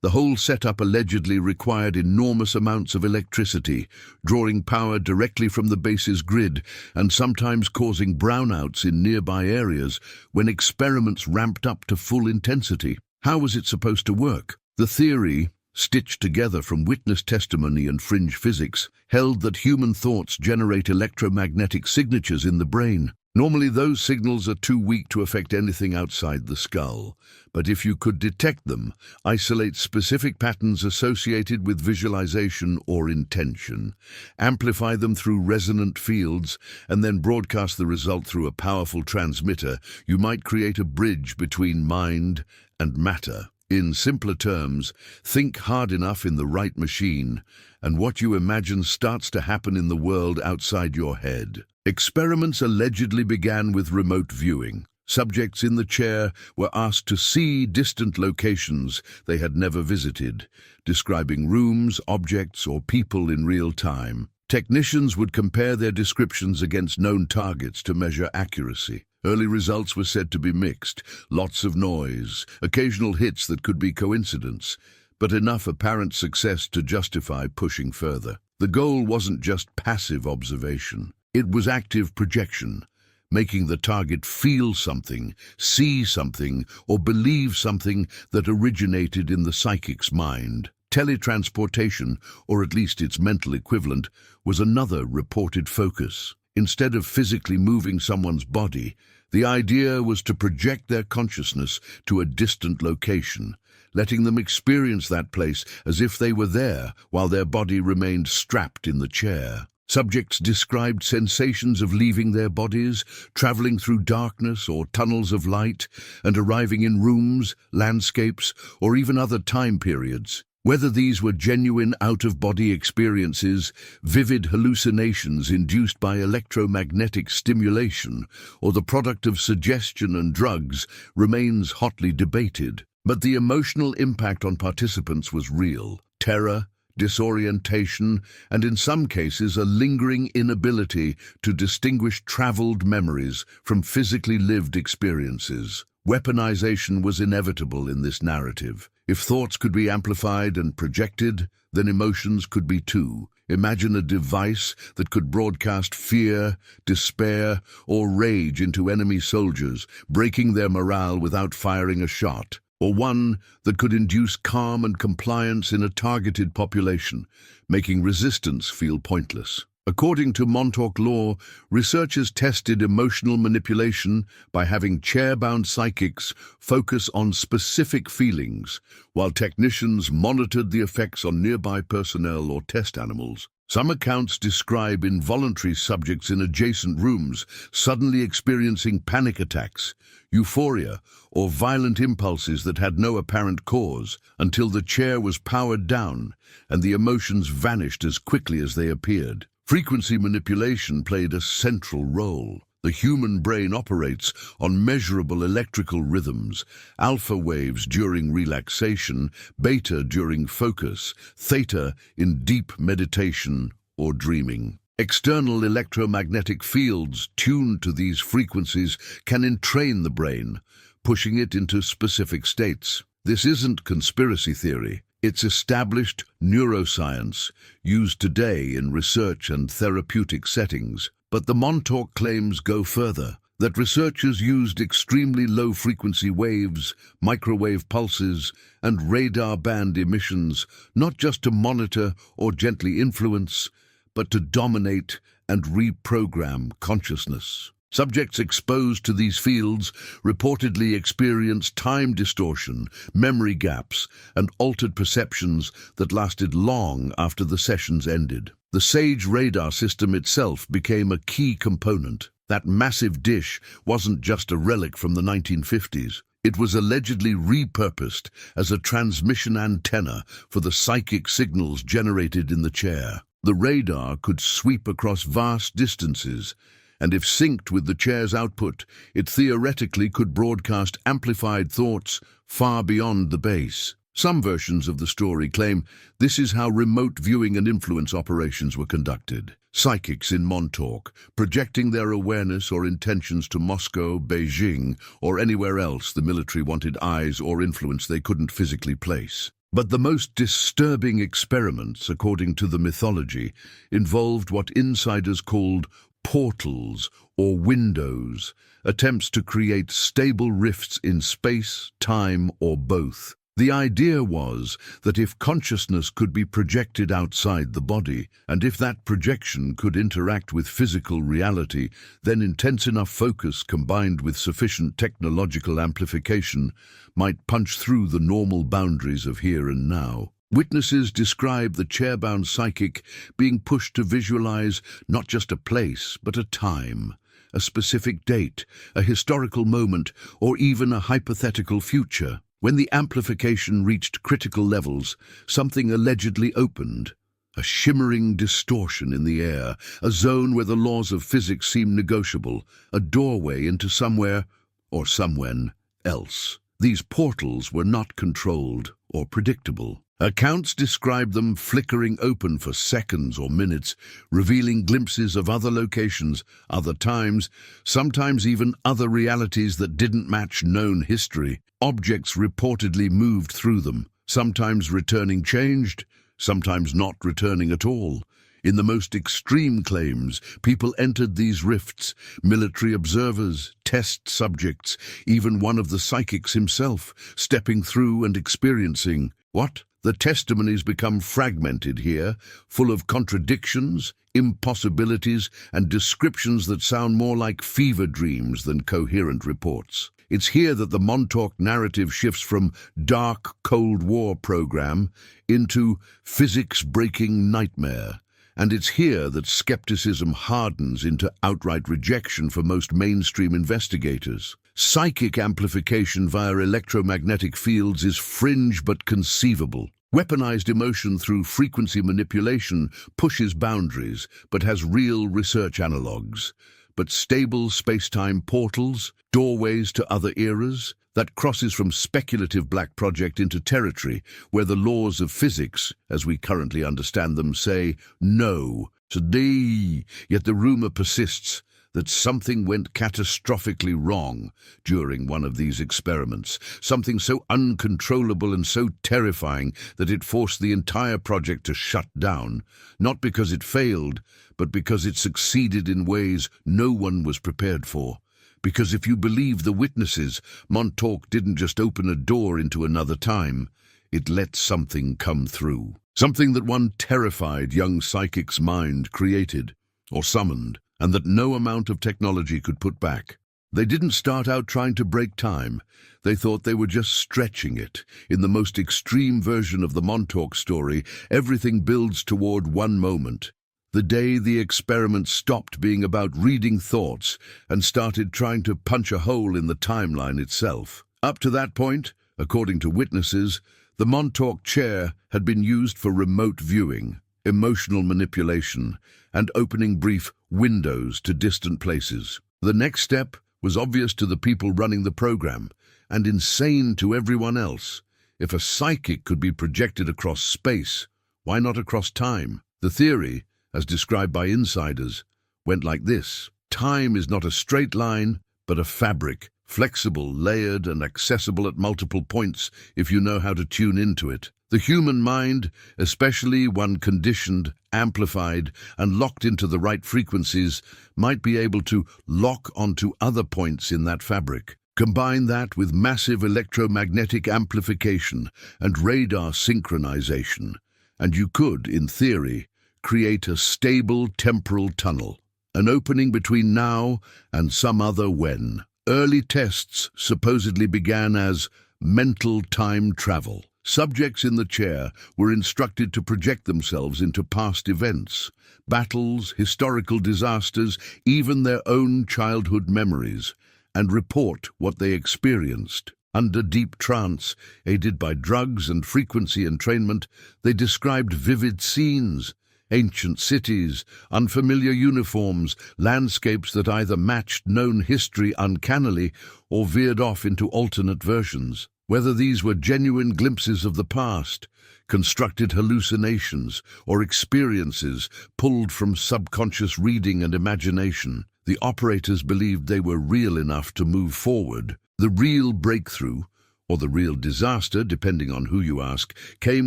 The whole setup allegedly required enormous amounts of electricity, drawing power directly from the base's grid and sometimes causing brownouts in nearby areas when experiments ramped up to full intensity. How was it supposed to work? The theory, stitched together from witness testimony and fringe physics, held that human thoughts generate electromagnetic signatures in the brain. Normally those signals are too weak to affect anything outside the skull, but if you could detect them, isolate specific patterns associated with visualization or intention, amplify them through resonant fields, and then broadcast the result through a powerful transmitter, you might create a bridge between mind and matter. In simpler terms, think hard enough in the right machine, and what you imagine starts to happen in the world outside your head. Experiments allegedly began with remote viewing. Subjects in the chair were asked to see distant locations they had never visited, describing rooms, objects, or people in real time. Technicians would compare their descriptions against known targets to measure accuracy. Early results were said to be mixed, lots of noise, occasional hits that could be coincidence, but enough apparent success to justify pushing further. The goal wasn't just passive observation. It was active projection, making the target feel something, see something, or believe something that originated in the psychic's mind. Teletransportation, or at least its mental equivalent, was another reported focus. Instead of physically moving someone's body, the idea was to project their consciousness to a distant location, letting them experience that place as if they were there while their body remained strapped in the chair. Subjects described sensations of leaving their bodies, traveling through darkness or tunnels of light, and arriving in rooms, landscapes, or even other time periods. Whether these were genuine out-of-body experiences, vivid hallucinations induced by electromagnetic stimulation, or the product of suggestion and drugs, remains hotly debated. But the emotional impact on participants was real. Terror, disorientation, and in some cases a lingering inability to distinguish traveled memories from physically lived experiences. Weaponization was inevitable in this narrative. If thoughts could be amplified and projected, then emotions could be too. Imagine a device that could broadcast fear, despair, or rage into enemy soldiers, breaking their morale without firing a shot. Or one that could induce calm and compliance in a targeted population, making resistance feel pointless. According to Montauk law, researchers tested emotional manipulation by having chair-bound psychics focus on specific feelings, while technicians monitored the effects on nearby personnel or test animals. Some accounts describe involuntary subjects in adjacent rooms suddenly experiencing panic attacks, euphoria, or violent impulses that had no apparent cause until the chair was powered down and the emotions vanished as quickly as they appeared. Frequency manipulation played a central role. The human brain operates on measurable electrical rhythms, alpha waves during relaxation, beta during focus, theta in deep meditation or dreaming. External electromagnetic fields tuned to these frequencies can entrain the brain, pushing it into specific states. This isn't conspiracy theory. It's established neuroscience, used today in research and therapeutic settings. But the Montauk claims go further, that researchers used extremely low-frequency waves, microwave pulses, and radar band emissions, not just to monitor or gently influence, but to dominate and reprogram consciousness. Subjects exposed to these fields reportedly experienced time distortion, memory gaps, and altered perceptions that lasted long after the sessions ended. The SAGE radar system itself became a key component. That massive dish wasn't just a relic from the 1950s. It was allegedly repurposed as a transmission antenna for the psychic signals generated in the chair. The radar could sweep across vast distances, and if synced with the chair's output, it theoretically could broadcast amplified thoughts far beyond the base. Some versions of the story claim this is how remote viewing and influence operations were conducted. Psychics in Montauk, projecting their awareness or intentions to Moscow, Beijing, or anywhere else the military wanted eyes or influence they couldn't physically place. But the most disturbing experiments, according to the mythology, involved what insiders called portals or windows, attempts to create stable rifts in space, time, or both. The idea was that if consciousness could be projected outside the body, and if that projection could interact with physical reality, then intense enough focus combined with sufficient technological amplification might punch through the normal boundaries of here and now. Witnesses describe the chair-bound psychic being pushed to visualize not just a place, but a time, a specific date, a historical moment, or even a hypothetical future. When the amplification reached critical levels, something allegedly opened, a shimmering distortion in the air, a zone where the laws of physics seem negotiable, a doorway into somewhere or somewhen else. These portals were not controlled or predictable. Accounts describe them flickering open for seconds or minutes, revealing glimpses of other locations, other times, sometimes even other realities that didn't match known history. Objects reportedly moved through them, sometimes returning changed, sometimes not returning at all. In the most extreme claims, people entered these rifts, military observers, test subjects, even one of the psychics himself, stepping through and experiencing what? The testimonies become fragmented here, full of contradictions, impossibilities, and descriptions that sound more like fever dreams than coherent reports. It's here that the Montauk narrative shifts from dark Cold War program into physics-breaking nightmare. And it's here that skepticism hardens into outright rejection for most mainstream investigators. Psychic amplification via electromagnetic fields is fringe but conceivable. Weaponized emotion through frequency manipulation pushes boundaries but has real research analogues. but stable space-time portals, doorways to other eras, that crosses from speculative black project into territory where the laws of physics, as we currently understand them, say no. Today, yet the rumor persists that something went catastrophically wrong during one of these experiments, something so uncontrollable and so terrifying that it forced the entire project to shut down, not because it failed, but because it succeeded in ways no one was prepared for. Because if you believe the witnesses, Montauk didn't just open a door into another time, it let something come through. Something that one terrified young psychic's mind created, or summoned, and that no amount of technology could put back. They didn't start out trying to break time. They thought they were just stretching it. In the most extreme version of the Montauk story, everything builds toward one moment. The day the experiment stopped being about reading thoughts and started trying to punch a hole in the timeline itself. Up to that point, according to witnesses, the Montauk chair had been used for remote viewing, emotional manipulation, and opening brief windows to distant places. The next step was obvious to the people running the program, and insane to everyone else. If a psychic could be projected across space, why not across time? The theory, as described by insiders, went like this. Time is not a straight line, but a fabric, flexible, layered, and accessible at multiple points if you know how to tune into it. The human mind, especially one conditioned, amplified, and locked into the right frequencies, might be able to lock onto other points in that fabric. Combine that with massive electromagnetic amplification and radar synchronization, and you could, in theory, create a stable temporal tunnel, an opening between now and some other when. Early tests supposedly began as mental time travel. Subjects in the chair were instructed to project themselves into past events, battles, historical disasters, even their own childhood memories, and report what they experienced. Under deep trance, aided by drugs and frequency entrainment, they described vivid scenes, ancient cities, unfamiliar uniforms, landscapes that either matched known history uncannily or veered off into alternate versions. Whether these were genuine glimpses of the past, constructed hallucinations, or experiences pulled from subconscious reading and imagination, the operators believed they were real enough to move forward. The real breakthrough, or the real disaster, depending on who you ask, came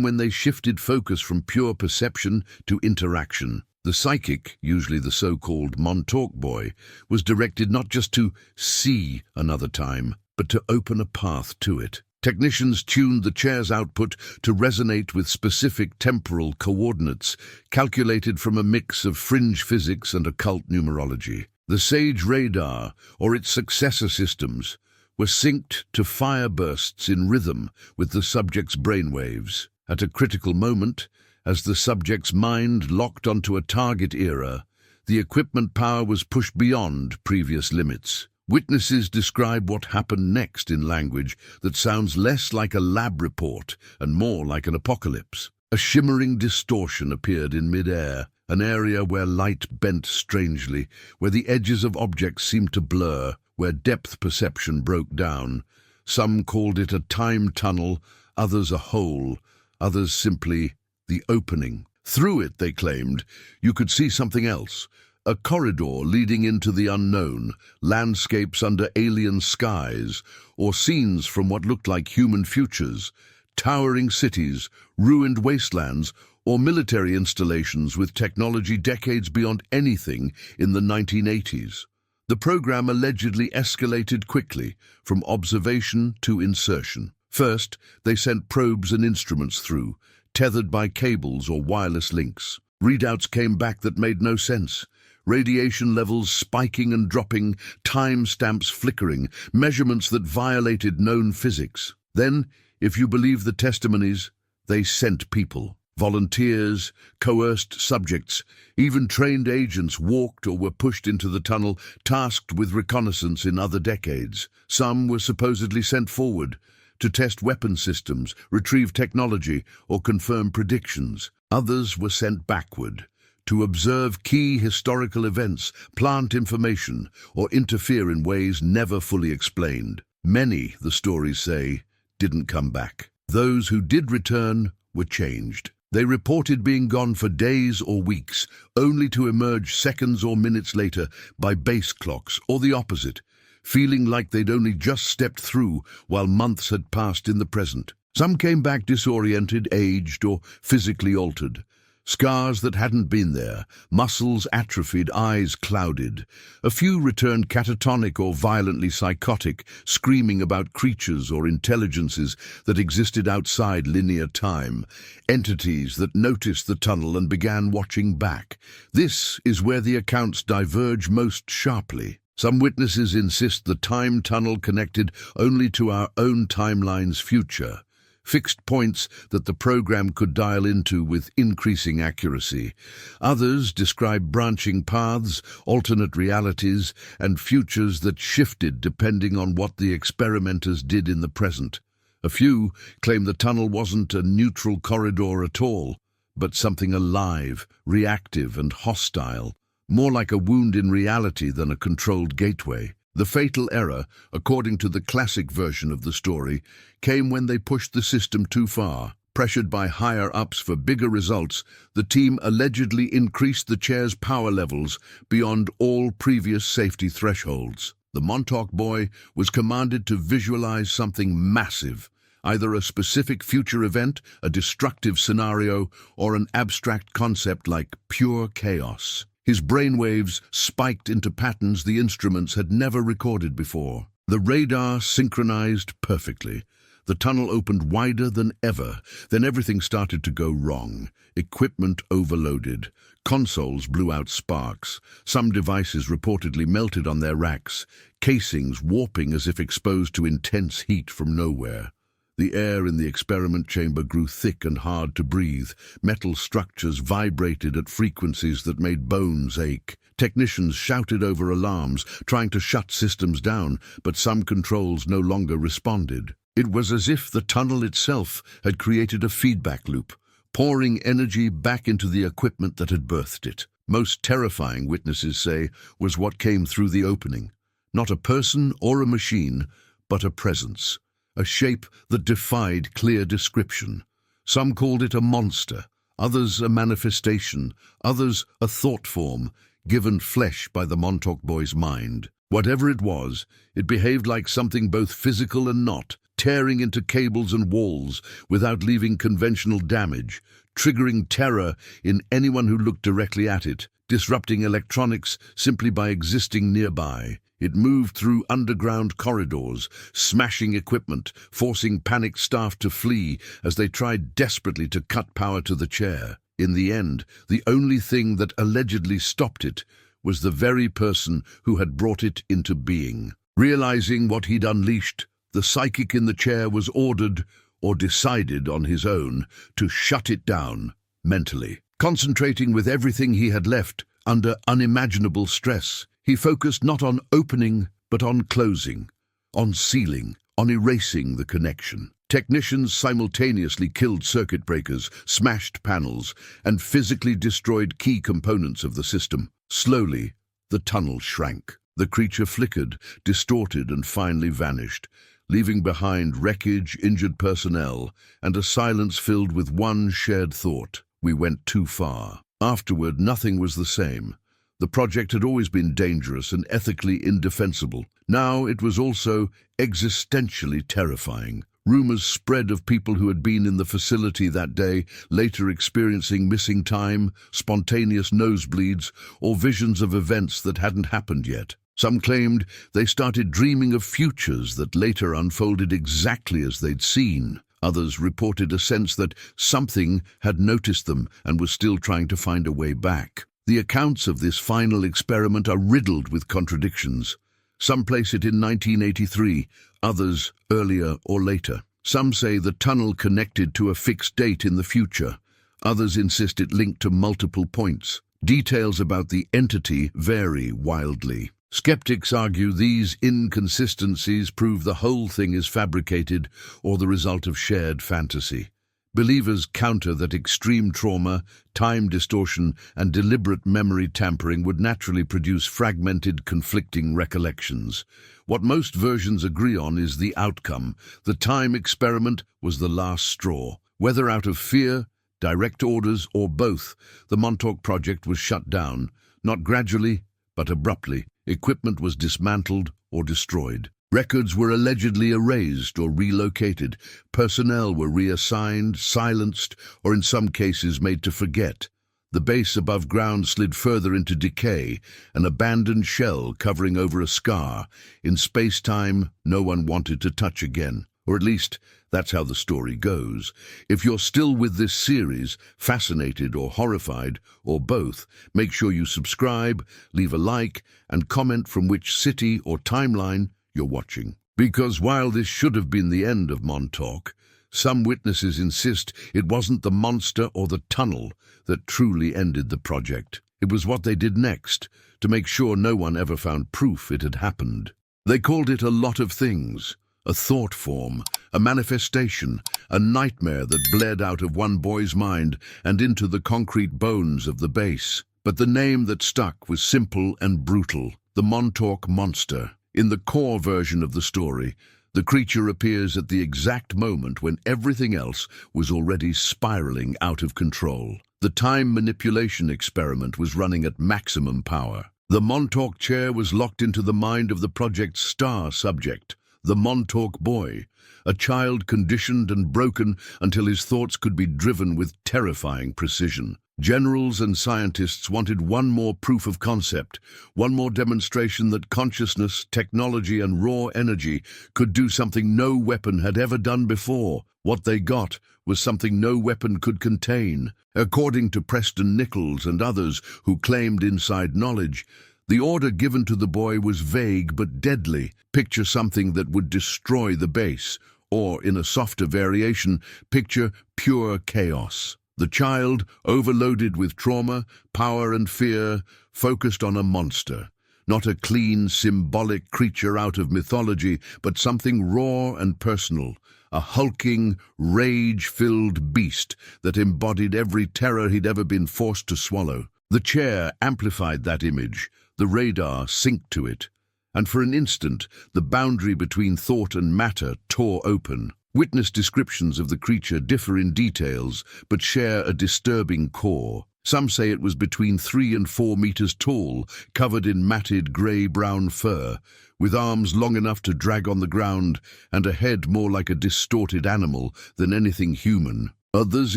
when they shifted focus from pure perception to interaction. The psychic, usually the so-called Montauk boy, was directed not just to see another time, but to open a path to it. Technicians tuned the chair's output to resonate with specific temporal coordinates, calculated from a mix of fringe physics and occult numerology. The Sage radar, or its successor systems, were synced to fire bursts in rhythm with the subject's brainwaves. At a critical moment, as the subject's mind locked onto a target era, the equipment power was pushed beyond previous limits. Witnesses describe what happened next in language that sounds less like a lab report and more like an apocalypse. A shimmering distortion appeared in mid-air, an area where light bent strangely, where the edges of objects seemed to blur, where depth perception broke down. Some called it a time tunnel, others a hole, others simply the opening. Through it, they claimed, you could see something else. A corridor leading into the unknown, landscapes under alien skies, or scenes from what looked like human futures, towering cities, ruined wastelands, or military installations with technology decades beyond anything in the 1980s. The program allegedly escalated quickly, from observation to insertion. First, they sent probes and instruments through, tethered by cables or wireless links. Readouts came back that made no sense. Radiation levels spiking and dropping, timestamps flickering, measurements that violated known physics. Then, if you believe the testimonies, they sent people. Volunteers, coerced subjects, even trained agents walked or were pushed into the tunnel, tasked with reconnaissance in other decades. Some were supposedly sent forward to test weapon systems, retrieve technology, or confirm predictions. Others were sent backward to observe key historical events, plant information, or interfere in ways never fully explained. Many, the stories say, didn't come back. Those who did return were changed. They reported being gone for days or weeks, only to emerge seconds or minutes later by base clocks, or the opposite, feeling like they'd only just stepped through while months had passed in the present. Some came back disoriented, aged, or physically altered. Scars that hadn't been there, muscles atrophied, eyes clouded. A few returned catatonic or violently psychotic, screaming about creatures or intelligences that existed outside linear time, entities that noticed the tunnel and began watching back. This is where the accounts diverge most sharply. Some witnesses insist the time tunnel connected only to our own timeline's future, fixed points that the program could dial into with increasing accuracy. Others describe branching paths, alternate realities, and futures that shifted depending on what the experimenters did in the present. A few claim the tunnel wasn't a neutral corridor at all, but something alive, reactive, and hostile, more like a wound in reality than a controlled gateway. The fatal error, according to the classic version of the story, came when they pushed the system too far. Pressured by higher-ups for bigger results, the team allegedly increased the chair's power levels beyond all previous safety thresholds. The Montauk boy was commanded to visualize something massive, either a specific future event, a destructive scenario, or an abstract concept like pure chaos. His brainwaves spiked into patterns the instruments had never recorded before. The radar synchronized perfectly. The tunnel opened wider than ever. Then everything started to go wrong. Equipment overloaded. Consoles blew out sparks. Some devices reportedly melted on their racks, casings warping as if exposed to intense heat from nowhere. The air in the experiment chamber grew thick and hard to breathe. Metal structures vibrated at frequencies that made bones ache. Technicians shouted over alarms, trying to shut systems down, but some controls no longer responded. It was as if the tunnel itself had created a feedback loop, pouring energy back into the equipment that had birthed it. Most terrifying, witnesses say, was what came through the opening. Not a person or a machine, but a presence. A shape that defied clear description. Some called it a monster, others a manifestation, others a thought form, given flesh by the Montauk boy's mind. Whatever it was, it behaved like something both physical and not, tearing into cables and walls without leaving conventional damage, triggering terror in anyone who looked directly at it, disrupting electronics simply by existing nearby. It moved through underground corridors, smashing equipment, forcing panicked staff to flee as they tried desperately to cut power to the chair. In the end, the only thing that allegedly stopped it was the very person who had brought it into being. Realizing what he'd unleashed, the psychic in the chair was ordered, or decided on his own, to shut it down mentally. Concentrating with everything he had left under unimaginable stress, he focused not on opening, but on closing, on sealing, on erasing the connection. Technicians simultaneously killed circuit breakers, smashed panels, and physically destroyed key components of the system. Slowly, the tunnel shrank. The creature flickered, distorted, and finally vanished, leaving behind wreckage, injured personnel, and a silence filled with one shared thought: we went too far. Afterward, nothing was the same. The project had always been dangerous and ethically indefensible. Now it was also existentially terrifying. Rumors spread of people who had been in the facility that day, later experiencing missing time, spontaneous nosebleeds, or visions of events that hadn't happened yet. Some claimed they started dreaming of futures that later unfolded exactly as they'd seen. Others reported a sense that something had noticed them and was still trying to find a way back. The accounts of this final experiment are riddled with contradictions. Some place it in 1983, others earlier or later. Some say the tunnel connected to a fixed date in the future. Others insist it linked to multiple points. Details about the entity vary wildly. Skeptics argue these inconsistencies prove the whole thing is fabricated or the result of shared fantasy. Believers counter that extreme trauma, time distortion, and deliberate memory tampering would naturally produce fragmented, conflicting recollections. What most versions agree on is the outcome. The time experiment was the last straw. Whether out of fear, direct orders, or both, the Montauk Project was shut down, not gradually, but abruptly. Equipment was dismantled or destroyed. Records were allegedly erased or relocated. Personnel were reassigned, silenced, or in some cases made to forget. The base above ground slid further into decay, an abandoned shell covering over a scar. In space-time, no one wanted to touch again. Or at least, that's how the story goes. If you're still with this series, fascinated or horrified, or both, make sure you subscribe, leave a like, and comment from which city or timeline you're watching. Because while this should have been the end of Montauk, some witnesses insist it wasn't the monster or the tunnel that truly ended the project. It was what they did next, to make sure no one ever found proof it had happened. They called it a lot of things. A thought form, a manifestation, a nightmare that bled out of one boy's mind and into the concrete bones of the base. But the name that stuck was simple and brutal: the Montauk Monster. In the core version of the story, the creature appears at the exact moment when everything else was already spiraling out of control. The time manipulation experiment was running at maximum power. The Montauk chair was locked into the mind of the project's star subject, the Montauk boy, a child conditioned and broken until his thoughts could be driven with terrifying precision. Generals and scientists wanted one more proof of concept, one more demonstration that consciousness, technology, and raw energy could do something no weapon had ever done before. What they got was something no weapon could contain. According to Preston Nichols and others who claimed inside knowledge, the order given to the boy was vague but deadly. Picture something that would destroy the base, or, in a softer variation, picture pure chaos. The child, overloaded with trauma, power and fear, focused on a monster. Not a clean, symbolic creature out of mythology, but something raw and personal. A hulking, rage-filled beast that embodied every terror he'd ever been forced to swallow. The chair amplified that image. The radar synced to it. And for an instant, the boundary between thought and matter tore open. Witness descriptions of the creature differ in details, but share a disturbing core. Some say it was between 3 and 4 meters tall, covered in matted grey-brown fur, with arms long enough to drag on the ground, and a head more like a distorted animal than anything human. Others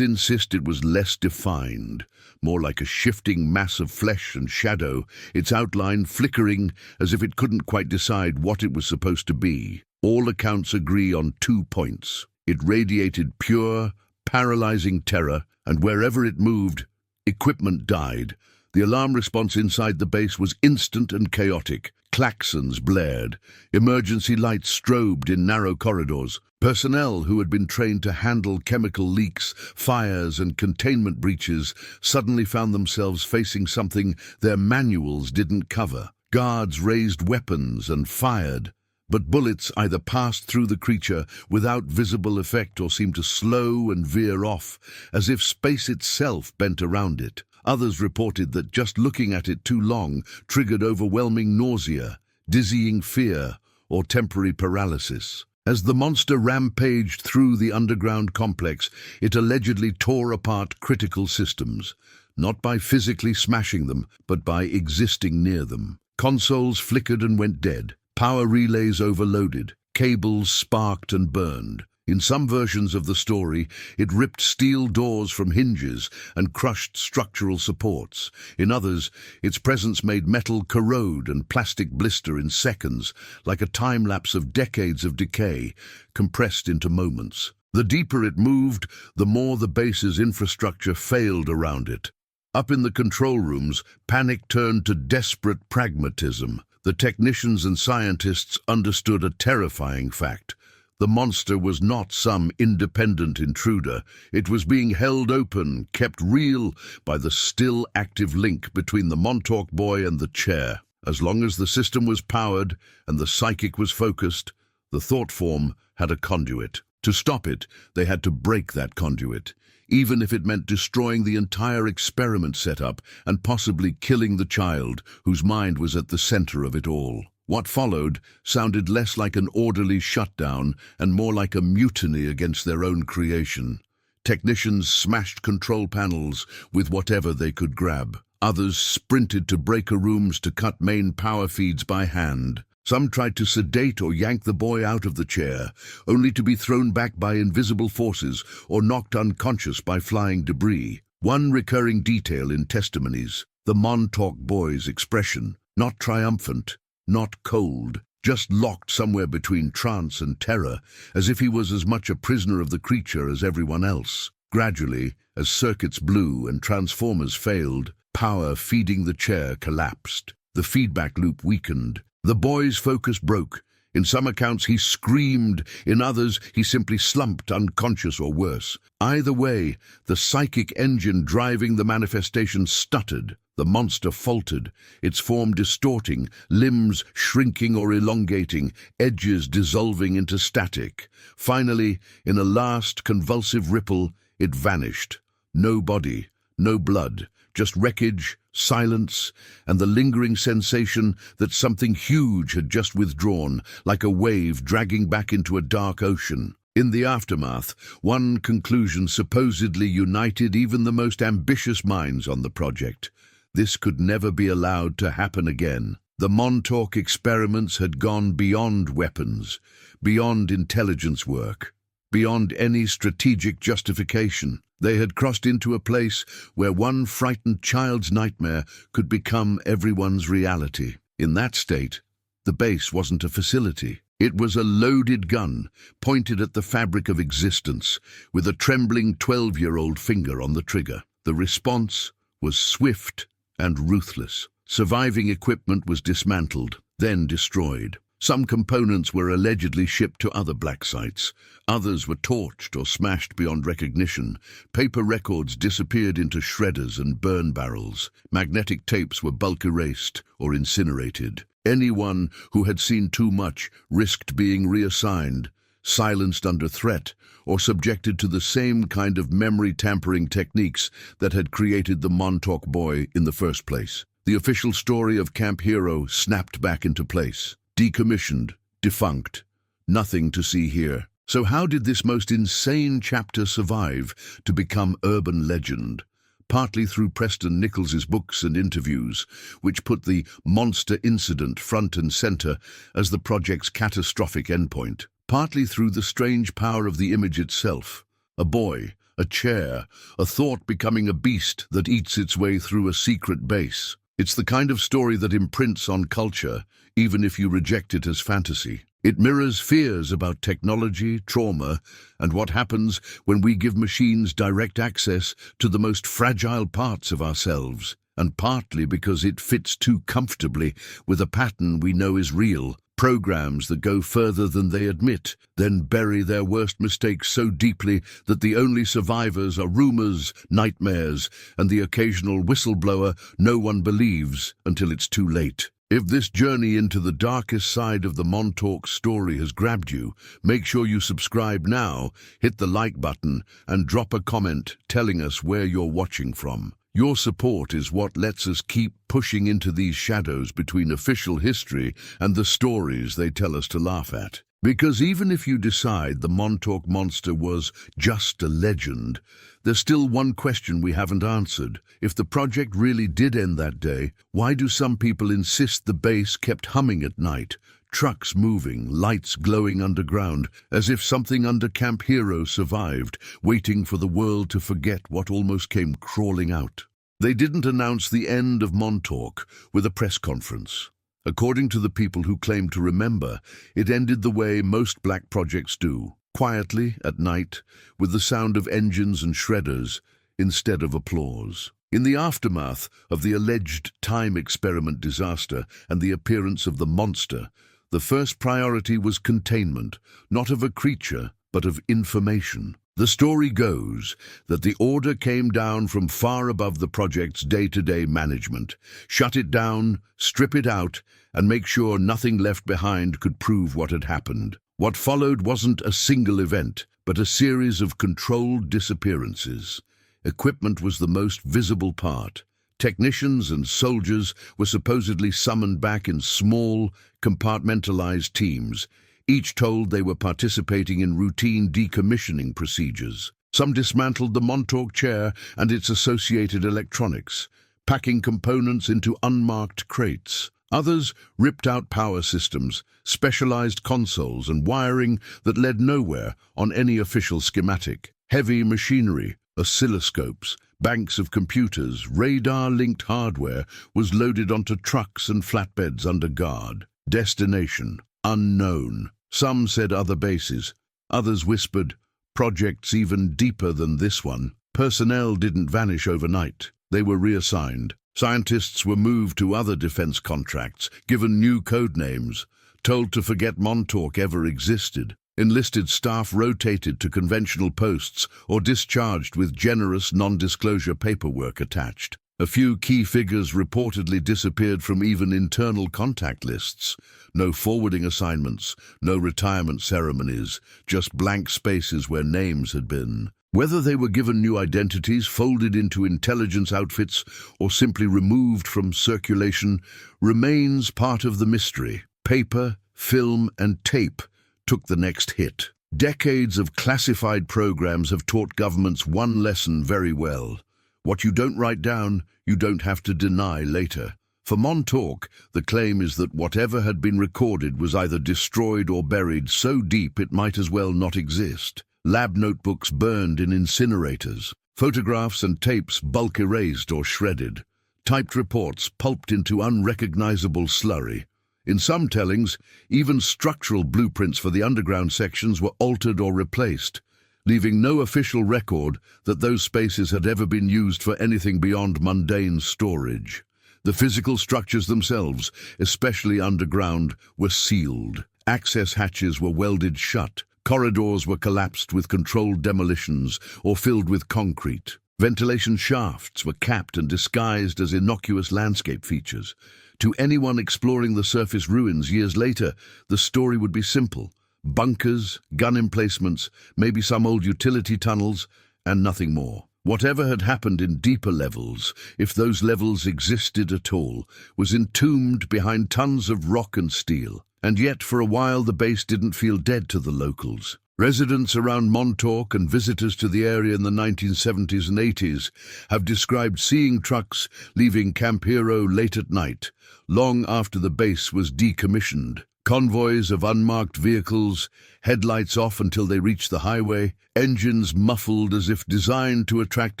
insist it was less defined, more like a shifting mass of flesh and shadow, its outline flickering as if it couldn't quite decide what it was supposed to be. All accounts agree on 2 points. It radiated pure, paralyzing terror, and wherever it moved, equipment died. The alarm response inside the base was instant and chaotic. Klaxons blared. Emergency lights strobed in narrow corridors. Personnel who had been trained to handle chemical leaks, fires, and containment breaches suddenly found themselves facing something their manuals didn't cover. Guards raised weapons and fired, but bullets either passed through the creature without visible effect or seemed to slow and veer off, as if space itself bent around it. Others reported that just looking at it too long triggered overwhelming nausea, dizzying fear, or temporary paralysis. As the monster rampaged through the underground complex, it allegedly tore apart critical systems, not by physically smashing them, but by existing near them. Consoles flickered and went dead. Power relays overloaded. Cables sparked and burned. In some versions of the story, it ripped steel doors from hinges and crushed structural supports. In others, its presence made metal corrode and plastic blister in seconds, like a time-lapse of decades of decay, compressed into moments. The deeper it moved, the more the base's infrastructure failed around it. Up in the control rooms, panic turned to desperate pragmatism. The technicians and scientists understood a terrifying fact. The monster was not some independent intruder. It was being held open, kept real, by the still active link between the Montauk boy and the chair. As long as the system was powered and the psychic was focused, the thought form had a conduit. To stop it, they had to break that conduit, even if it meant destroying the entire experiment setup and possibly killing the child whose mind was at the center of it all. What followed sounded less like an orderly shutdown and more like a mutiny against their own creation. Technicians smashed control panels with whatever they could grab. Others sprinted to breaker rooms to cut main power feeds by hand. Some tried to sedate or yank the boy out of the chair, only to be thrown back by invisible forces or knocked unconscious by flying debris. One recurring detail in testimonies, the Montauk boy's expression, not triumphant, not cold, just locked somewhere between trance and terror, as if he was as much a prisoner of the creature as everyone else. Gradually, as circuits blew and transformers failed, power feeding the chair collapsed. The feedback loop weakened. The boy's focus broke. In some accounts he screamed, in others he simply slumped unconscious or worse. Either way, the psychic engine driving the manifestation stuttered. The monster faltered, its form distorting, limbs shrinking or elongating, edges dissolving into static. Finally, in a last convulsive ripple, it vanished. No body, no blood, just wreckage, silence, and the lingering sensation that something huge had just withdrawn, like a wave dragging back into a dark ocean. In the aftermath, one conclusion supposedly united even the most ambitious minds on the project. This could never be allowed to happen again. The Montauk experiments had gone beyond weapons, beyond intelligence work, beyond any strategic justification. They had crossed into a place where one frightened child's nightmare could become everyone's reality. In that state, the base wasn't a facility. It was a loaded gun, pointed at the fabric of existence, with a trembling 12-year-old finger on the trigger. The response was swift and ruthless. Surviving equipment was dismantled, then destroyed. Some components were allegedly shipped to other black sites. Others were torched or smashed beyond recognition. Paper records disappeared into shredders and burn barrels. Magnetic tapes were bulk erased or incinerated. Anyone who had seen too much risked being reassigned, silenced under threat, or subjected to the same kind of memory tampering techniques that had created the Montauk boy in the first place. The official story of Camp Hero snapped back into place. Decommissioned, defunct, nothing to see here. So how did this most insane chapter survive to become urban legend? Partly through Preston Nichols's books and interviews, which put the monster incident front and center as the project's catastrophic endpoint. Partly through the strange power of the image itself. A boy, a chair, a thought becoming a beast that eats its way through a secret base. It's the kind of story that imprints on culture, even if you reject it as fantasy. It mirrors fears about technology, trauma, and what happens when we give machines direct access to the most fragile parts of ourselves. And partly because it fits too comfortably with a pattern we know is real. Programs that go further than they admit, then bury their worst mistakes so deeply that the only survivors are rumors, nightmares, and the occasional whistleblower no one believes until it's too late. If this journey into the darkest side of the Montauk story has grabbed you, make sure you subscribe now, hit the like button, and drop a comment telling us where you're watching from. Your support is what lets us keep pushing into these shadows between official history and the stories they tell us to laugh at. Because even if you decide the Montauk Monster was just a legend, there's still one question we haven't answered. If the project really did end that day, why do some people insist the base kept humming at night? Trucks moving, lights glowing underground, as if something under Camp Hero survived, waiting for the world to forget what almost came crawling out. They didn't announce the end of Montauk with a press conference. According to the people who claim to remember, it ended the way most black projects do, quietly at night, with the sound of engines and shredders instead of applause. In the aftermath of the alleged time experiment disaster and the appearance of the monster, the first priority was containment, not of a creature, but of information. The story goes that the order came down from far above the project's day-to-day management. Shut it down, strip it out, and make sure nothing left behind could prove what had happened. What followed wasn't a single event, but a series of controlled disappearances. Equipment was the most visible part. Technicians and soldiers were supposedly summoned back in small, compartmentalized teams, each told they were participating in routine decommissioning procedures. Some dismantled the Montauk chair and its associated electronics, packing components into unmarked crates. Others ripped out power systems, specialized consoles and wiring that led nowhere on any official schematic. Heavy machinery, oscilloscopes, banks of computers, radar-linked hardware was loaded onto trucks and flatbeds under guard. Destination unknown. Some said other bases. Others whispered projects even deeper than this one. Personnel didn't vanish overnight. They were reassigned. Scientists were moved to other defense contracts, given new code names, told to forget Montauk ever existed. Enlisted staff rotated to conventional posts or discharged with generous non-disclosure paperwork attached. A few key figures reportedly disappeared from even internal contact lists. No forwarding assignments, no retirement ceremonies, just blank spaces where names had been. Whether they were given new identities, folded into intelligence outfits, or simply removed from circulation remains part of the mystery. Paper, film, and tape took the next hit. Decades of classified programs have taught governments one lesson very well. What you don't write down, you don't have to deny later. For Montauk, the claim is that whatever had been recorded was either destroyed or buried so deep it might as well not exist. Lab notebooks burned in incinerators, photographs and tapes bulk erased or shredded, typed reports pulped into unrecognizable slurry. In some tellings, even structural blueprints for the underground sections were altered or replaced, leaving no official record that those spaces had ever been used for anything beyond mundane storage. The physical structures themselves, especially underground, were sealed. Access hatches were welded shut. Corridors were collapsed with controlled demolitions or filled with concrete. Ventilation shafts were capped and disguised as innocuous landscape features. To anyone exploring the surface ruins years later, the story would be simple. Bunkers, gun emplacements, maybe some old utility tunnels, and nothing more. Whatever had happened in deeper levels, if those levels existed at all, was entombed behind tons of rock and steel. And yet, for a while, the base didn't feel dead to the locals. Residents around Montauk and visitors to the area in the 1970s and 80s have described seeing trucks leaving Camp Hero late at night, long after the base was decommissioned. Convoys of unmarked vehicles, headlights off until they reached the highway, engines muffled as if designed to attract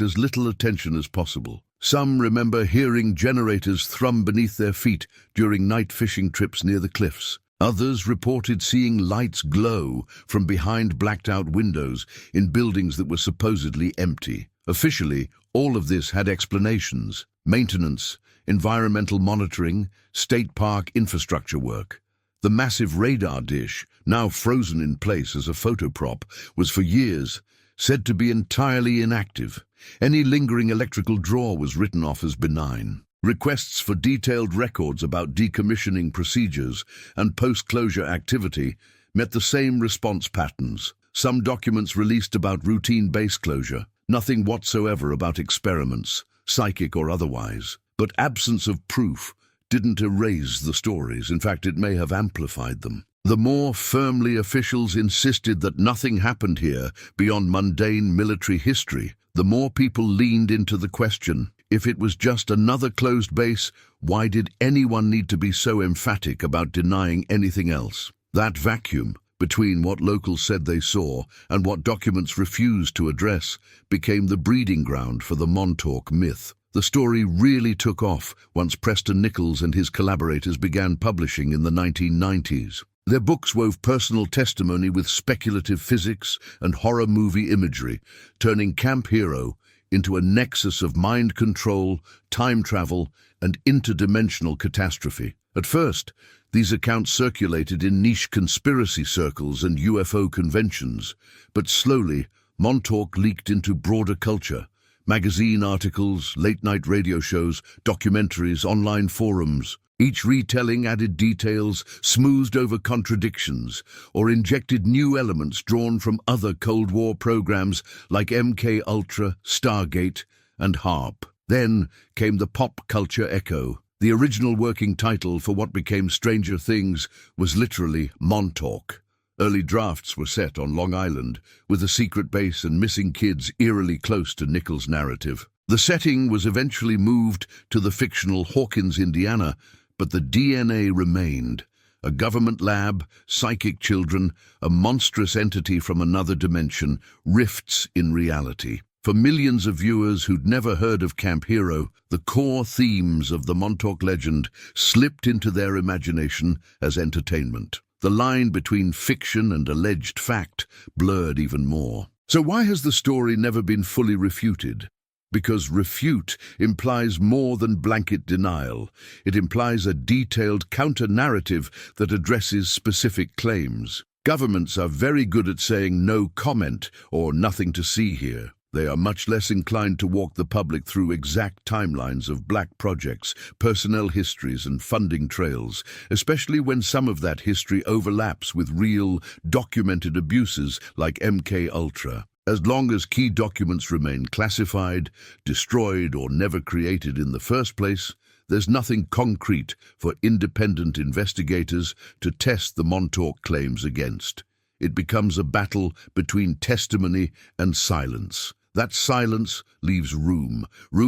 as little attention as possible. Some remember hearing generators thrum beneath their feet during night fishing trips near the cliffs. Others reported seeing lights glow from behind blacked-out windows in buildings that were supposedly empty. Officially, all of this had explanations: maintenance, environmental monitoring, state park infrastructure work. The massive radar dish, now frozen in place as a photo prop, was for years said to be entirely inactive. Any lingering electrical draw was written off as benign. Requests for detailed records about decommissioning procedures and post-closure activity met the same response patterns. Some documents released about routine base closure, nothing whatsoever about experiments, psychic or otherwise. But absence of proof didn't erase the stories. In fact, it may have amplified them. The more firmly officials insisted that nothing happened here beyond mundane military history, the more people leaned into the question: if it was just another closed base, why did anyone need to be so emphatic about denying anything else? That vacuum between what locals said they saw and what documents refused to address became the breeding ground for the Montauk myth. The story really took off once Preston Nichols and his collaborators began publishing in the 1990s. Their books wove personal testimony with speculative physics and horror movie imagery, turning Camp Hero into a nexus of mind control, time travel, and interdimensional catastrophe. At first, these accounts circulated in niche conspiracy circles and UFO conventions, but slowly, Montauk leaked into broader culture. Magazine articles, late-night radio shows, documentaries, online forums. Each retelling added details, smoothed over contradictions, or injected new elements drawn from other Cold War programs like MK Ultra, Stargate, and HARP. Then came the pop culture echo. The original working title for what became Stranger Things was literally Montauk. Early drafts were set on Long Island, with a secret base and missing kids eerily close to Nichols' narrative. The setting was eventually moved to the fictional Hawkins, Indiana, but the DNA remained. A government lab, psychic children, a monstrous entity from another dimension, rifts in reality. For millions of viewers who'd never heard of Camp Hero, the core themes of the Montauk legend slipped into their imagination as entertainment. The line between fiction and alleged fact blurred even more. So why has the story never been fully refuted? Because refute implies more than blanket denial. It implies a detailed counter-narrative that addresses specific claims. Governments are very good at saying no comment or nothing to see here. They are much less inclined to walk the public through exact timelines of black projects, personnel histories, and funding trails, especially when some of that history overlaps with real, documented abuses like MK Ultra. As long as key documents remain classified, destroyed, or never created in the first place, there's nothing concrete for independent investigators to test the Montauk claims against. It becomes a battle between testimony and silence. That silence leaves room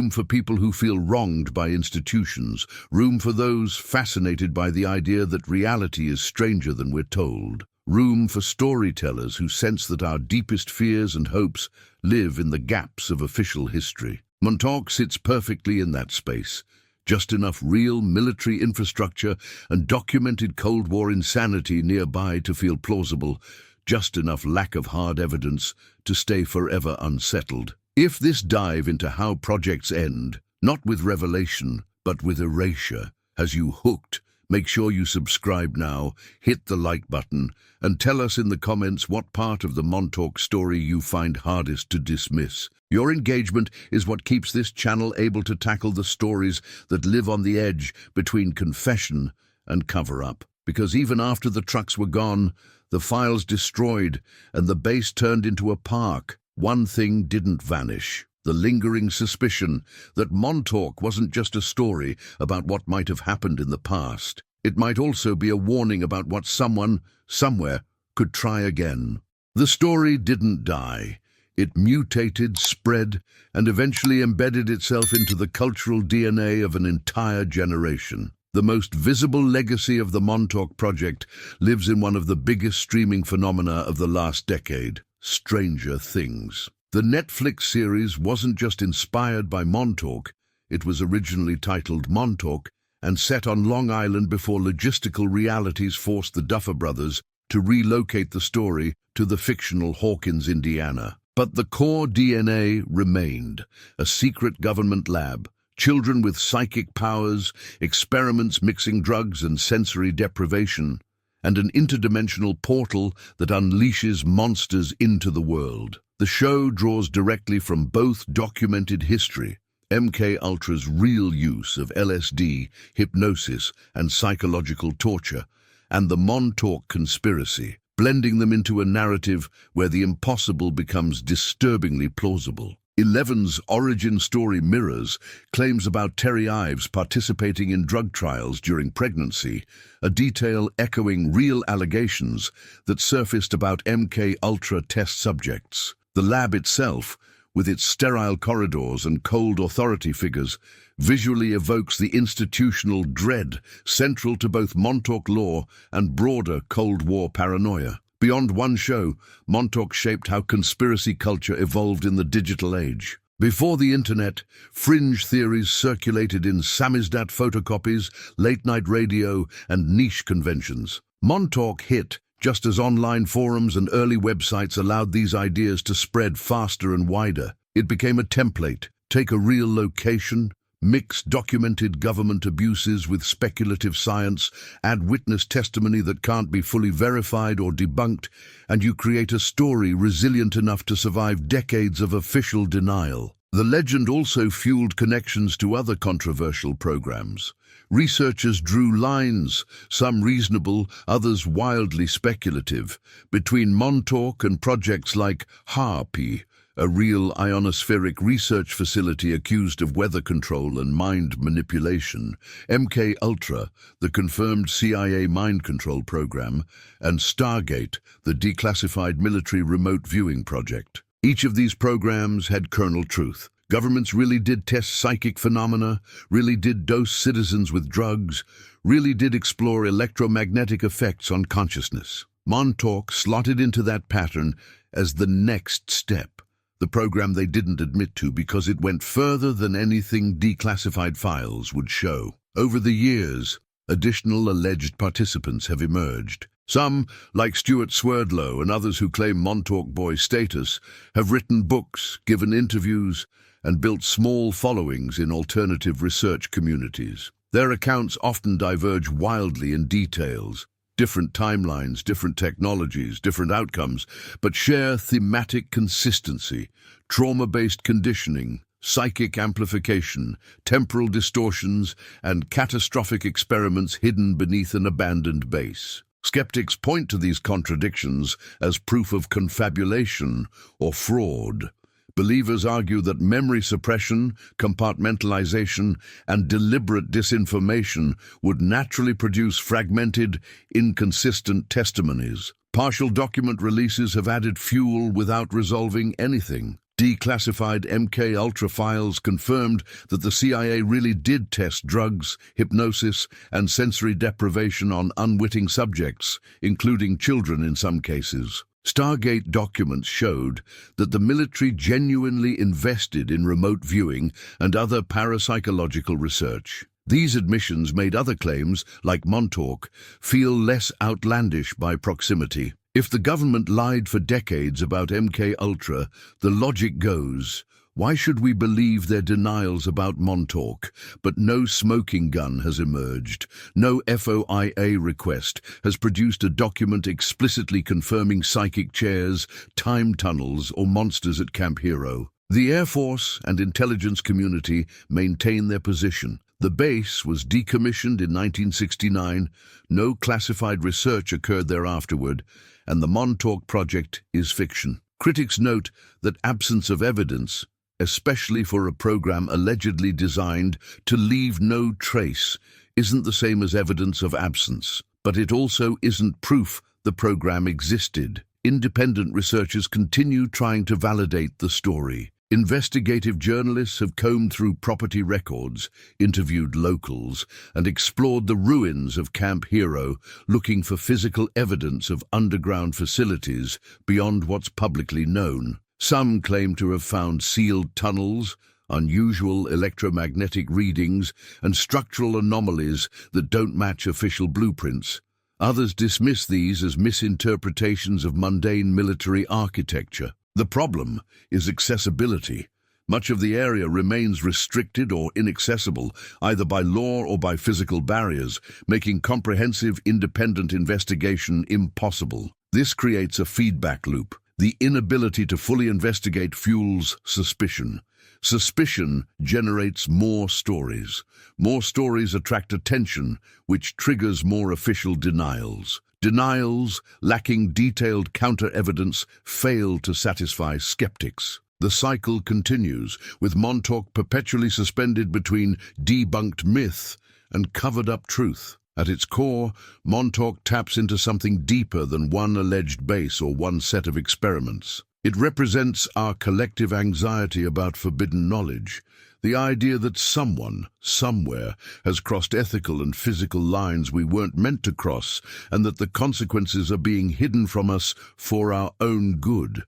for people who feel wronged by institutions, room for those fascinated by the idea that reality is stranger than we're told, room for storytellers who sense that our deepest fears and hopes live in the gaps of official history. Montauk sits perfectly in that space. Just enough real military infrastructure and documented Cold War insanity nearby to feel plausible, just enough lack of hard evidence to stay forever unsettled. If this dive into how projects end, not with revelation, but with erasure, has you hooked, make sure you subscribe now, hit the like button, and tell us in the comments what part of the Montauk story you find hardest to dismiss. Your engagement is what keeps this channel able to tackle the stories that live on the edge between confession and cover-up. Because even after the trucks were gone, the files destroyed, and the base turned into a park, one thing didn't vanish: the lingering suspicion that Montauk wasn't just a story about what might have happened in the past. It might also be a warning about what someone, somewhere, could try again. The story didn't die. It mutated, spread, and eventually embedded itself into the cultural DNA of an entire generation. The most visible legacy of the Montauk Project lives in one of the biggest streaming phenomena of the last decade: Stranger Things. The Netflix series wasn't just inspired by Montauk, it was originally titled Montauk and set on Long Island before logistical realities forced the Duffer Brothers to relocate the story to the fictional Hawkins, Indiana. But the core DNA remained: a secret government lab, children with psychic powers, experiments mixing drugs and sensory deprivation, and an interdimensional portal that unleashes monsters into the world. The show draws directly from both documented history, MK Ultra's real use of LSD, hypnosis, and psychological torture, and the Montauk conspiracy, blending them into a narrative where the impossible becomes disturbingly plausible. Eleven's origin story mirrors claims about Terry Ives participating in drug trials during pregnancy, a detail echoing real allegations that surfaced about MK Ultra test subjects. The lab itself, with its sterile corridors and cold authority figures, visually evokes the institutional dread central to both Montauk lore and broader Cold War paranoia. Beyond one show, Montauk shaped how conspiracy culture evolved in the digital age. Before the internet, fringe theories circulated in samizdat photocopies, late-night radio, and niche conventions. Montauk hit just as online forums and early websites allowed these ideas to spread faster and wider. It became a template. Take a real location, mix documented government abuses with speculative science, add witness testimony that can't be fully verified or debunked, and you create a story resilient enough to survive decades of official denial. The legend also fueled connections to other controversial programs. Researchers drew lines, some reasonable, others wildly speculative, between Montauk and projects like HARPy, a real ionospheric research facility accused of weather control and mind manipulation, MK-Ultra, the confirmed CIA mind control program, and Stargate, the declassified military remote viewing project. Each of these programs had kernel truth. Governments really did test psychic phenomena, really did dose citizens with drugs, really did explore electromagnetic effects on consciousness. Montauk slotted into that pattern as the next step, the program they didn't admit to because it went further than anything declassified files would show. Over the years, additional alleged participants have emerged. Some, like Stuart Swerdlow and others who claim Montauk Boy status, have written books, given interviews, and built small followings in alternative research communities. Their accounts often diverge wildly in details, different timelines, different technologies, different outcomes, but share thematic consistency, trauma-based conditioning, psychic amplification, temporal distortions, and catastrophic experiments hidden beneath an abandoned base. Skeptics point to these contradictions as proof of confabulation or fraud. Believers argue that memory suppression, compartmentalization, and deliberate disinformation would naturally produce fragmented, inconsistent testimonies. Partial document releases have added fuel without resolving anything. Declassified MK-Ultra files confirmed that the CIA really did test drugs, hypnosis, and sensory deprivation on unwitting subjects, including children in some cases. Stargate documents showed that the military genuinely invested in remote viewing and other parapsychological research. These admissions made other claims, like Montauk, feel less outlandish by proximity. If the government lied for decades about MK-Ultra, the logic goes, why should we believe their denials about Montauk? But no smoking gun has emerged. No FOIA request has produced a document explicitly confirming psychic chairs, time tunnels, or monsters at Camp Hero. The Air Force and intelligence community maintain their position. The base was decommissioned in 1969, no classified research occurred there afterward, and the Montauk Project is fiction. Critics note that absence of evidence, especially for a program allegedly designed to leave no trace, isn't the same as evidence of absence, but it also isn't proof the program existed. Independent researchers continue trying to validate the story. Investigative journalists have combed through property records, interviewed locals, and explored the ruins of Camp Hero, looking for physical evidence of underground facilities beyond what's publicly known. Some claim to have found sealed tunnels, unusual electromagnetic readings, and structural anomalies that don't match official blueprints. Others dismiss these as misinterpretations of mundane military architecture. The problem is accessibility. Much of the area remains restricted or inaccessible, either by law or by physical barriers, making comprehensive, independent investigation impossible. This creates a feedback loop. The inability to fully investigate fuels suspicion. Suspicion generates more stories. More stories attract attention, which triggers more official denials. Denials, lacking detailed counter-evidence, fail to satisfy skeptics. The cycle continues, with Montauk perpetually suspended between debunked myth and covered-up truth. At its core, Montauk taps into something deeper than one alleged base or one set of experiments. It represents our collective anxiety about forbidden knowledge, the idea that someone, somewhere, has crossed ethical and physical lines we weren't meant to cross, and that the consequences are being hidden from us for our own good.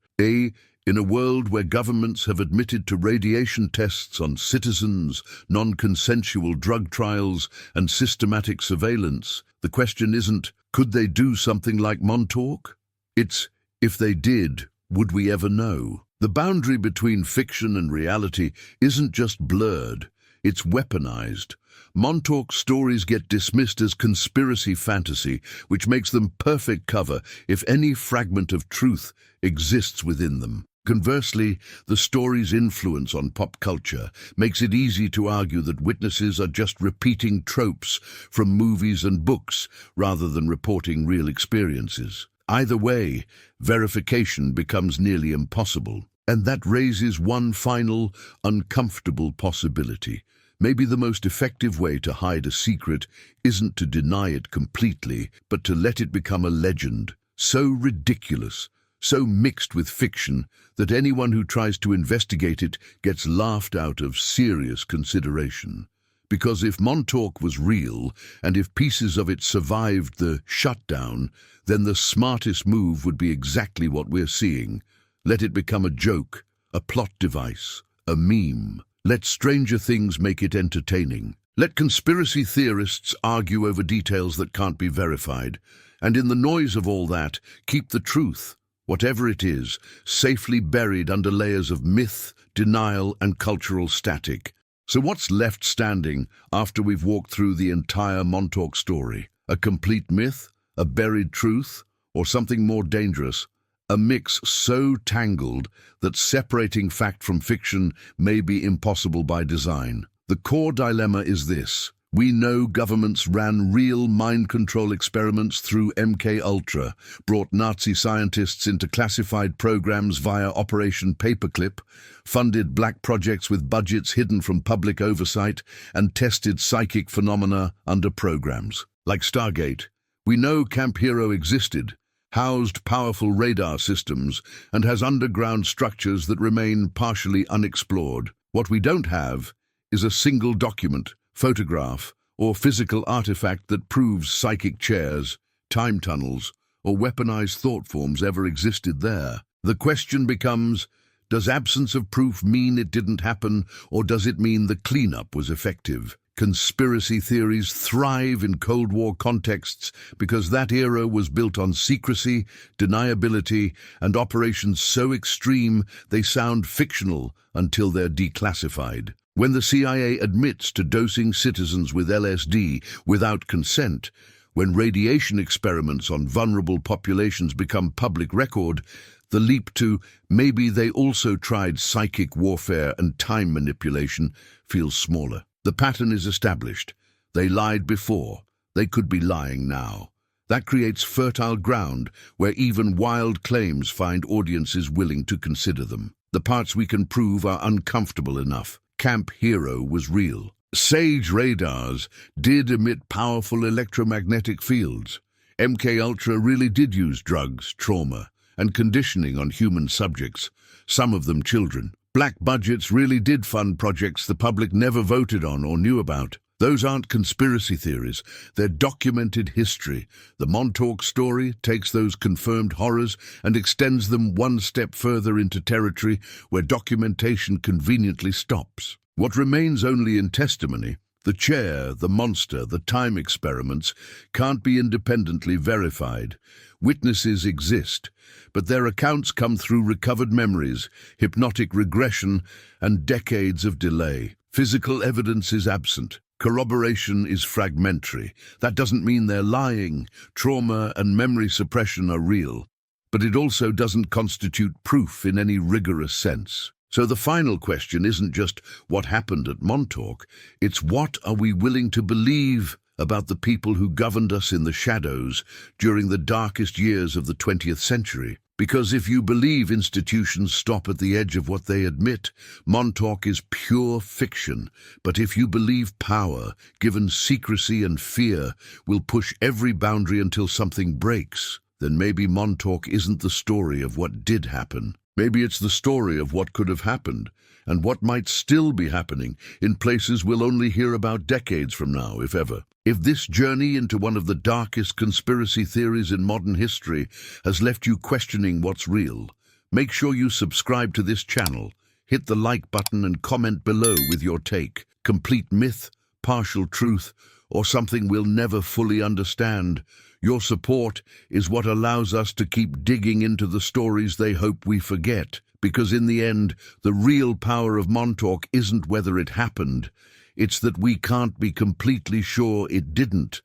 In a world where governments have admitted to radiation tests on citizens, non-consensual drug trials, and systematic surveillance, the question isn't, could they do something like Montauk? It's, if they did, would we ever know? The boundary between fiction and reality isn't just blurred, it's weaponized. Montauk stories get dismissed as conspiracy fantasy, which makes them perfect cover if any fragment of truth exists within them. Conversely, the story's influence on pop culture makes it easy to argue that witnesses are just repeating tropes from movies and books rather than reporting real experiences. Either way, verification becomes nearly impossible. And that raises one final, uncomfortable possibility. Maybe the most effective way to hide a secret isn't to deny it completely, but to let it become a legend, so ridiculous, so mixed with fiction, that anyone who tries to investigate it gets laughed out of serious consideration. Because if Montauk was real, and if pieces of it survived the shutdown, then the smartest move would be exactly what we're seeing. Let it become a joke, a plot device, a meme. Let Stranger Things make it entertaining. Let conspiracy theorists argue over details that can't be verified. And in the noise of all that, keep the truth, whatever it is, safely buried under layers of myth, denial, and cultural static. So what's left standing after we've walked through the entire Montauk story? A complete myth? A buried truth? Or something more dangerous? A mix so tangled that separating fact from fiction may be impossible by design. The core dilemma is this. We know governments ran real mind control experiments through MK Ultra, brought Nazi scientists into classified programs via Operation Paperclip, funded black projects with budgets hidden from public oversight, and tested psychic phenomena under programs. Like Stargate, we know Camp Hero existed, housed powerful radar systems, and has underground structures that remain partially unexplored. What we don't have is a single document, photograph, or physical artifact that proves psychic chairs, time tunnels, or weaponized thought forms ever existed there. The question becomes, does absence of proof mean it didn't happen, or does it mean the cleanup was effective? Conspiracy theories thrive in Cold War contexts because that era was built on secrecy, deniability, and operations so extreme they sound fictional until they're declassified. When the CIA admits to dosing citizens with LSD without consent, when radiation experiments on vulnerable populations become public record, the leap to maybe they also tried psychic warfare and time manipulation feels smaller. The pattern is established. They lied before. They could be lying now. That creates fertile ground where even wild claims find audiences willing to consider them. The parts we can prove are uncomfortable enough. Camp Hero was real. SAGE radars did emit powerful electromagnetic fields. MK Ultra really did use drugs, trauma, and conditioning on human subjects, some of them children. Black budgets really did fund projects the public never voted on or knew about. Those aren't conspiracy theories, they're documented history. The Montauk story takes those confirmed horrors and extends them one step further into territory where documentation conveniently stops. What remains only in testimony, the chair, the monster, the time experiments, can't be independently verified. Witnesses exist, but their accounts come through recovered memories, hypnotic regression, and decades of delay. Physical evidence is absent. Corroboration is fragmentary. That doesn't mean they're lying. Trauma and memory suppression are real, but it also doesn't constitute proof in any rigorous sense. So the final question isn't just what happened at Montauk, it's what are we willing to believe about the people who governed us in the shadows during the darkest years of the 20th century. Because if you believe institutions stop at the edge of what they admit, Montauk is pure fiction. But if you believe power, given secrecy and fear, will push every boundary until something breaks, then maybe Montauk isn't the story of what did happen. Maybe it's the story of what could have happened, and what might still be happening in places we'll only hear about decades from now, if ever. If this journey into one of the darkest conspiracy theories in modern history has left you questioning what's real, make sure you subscribe to this channel, hit the like button and comment below with your take. Complete myth, partial truth, or something we'll never fully understand. Your support is what allows us to keep digging into the stories they hope we forget, because in the end, the real power of Montauk isn't whether it happened, it's that we can't be completely sure it didn't.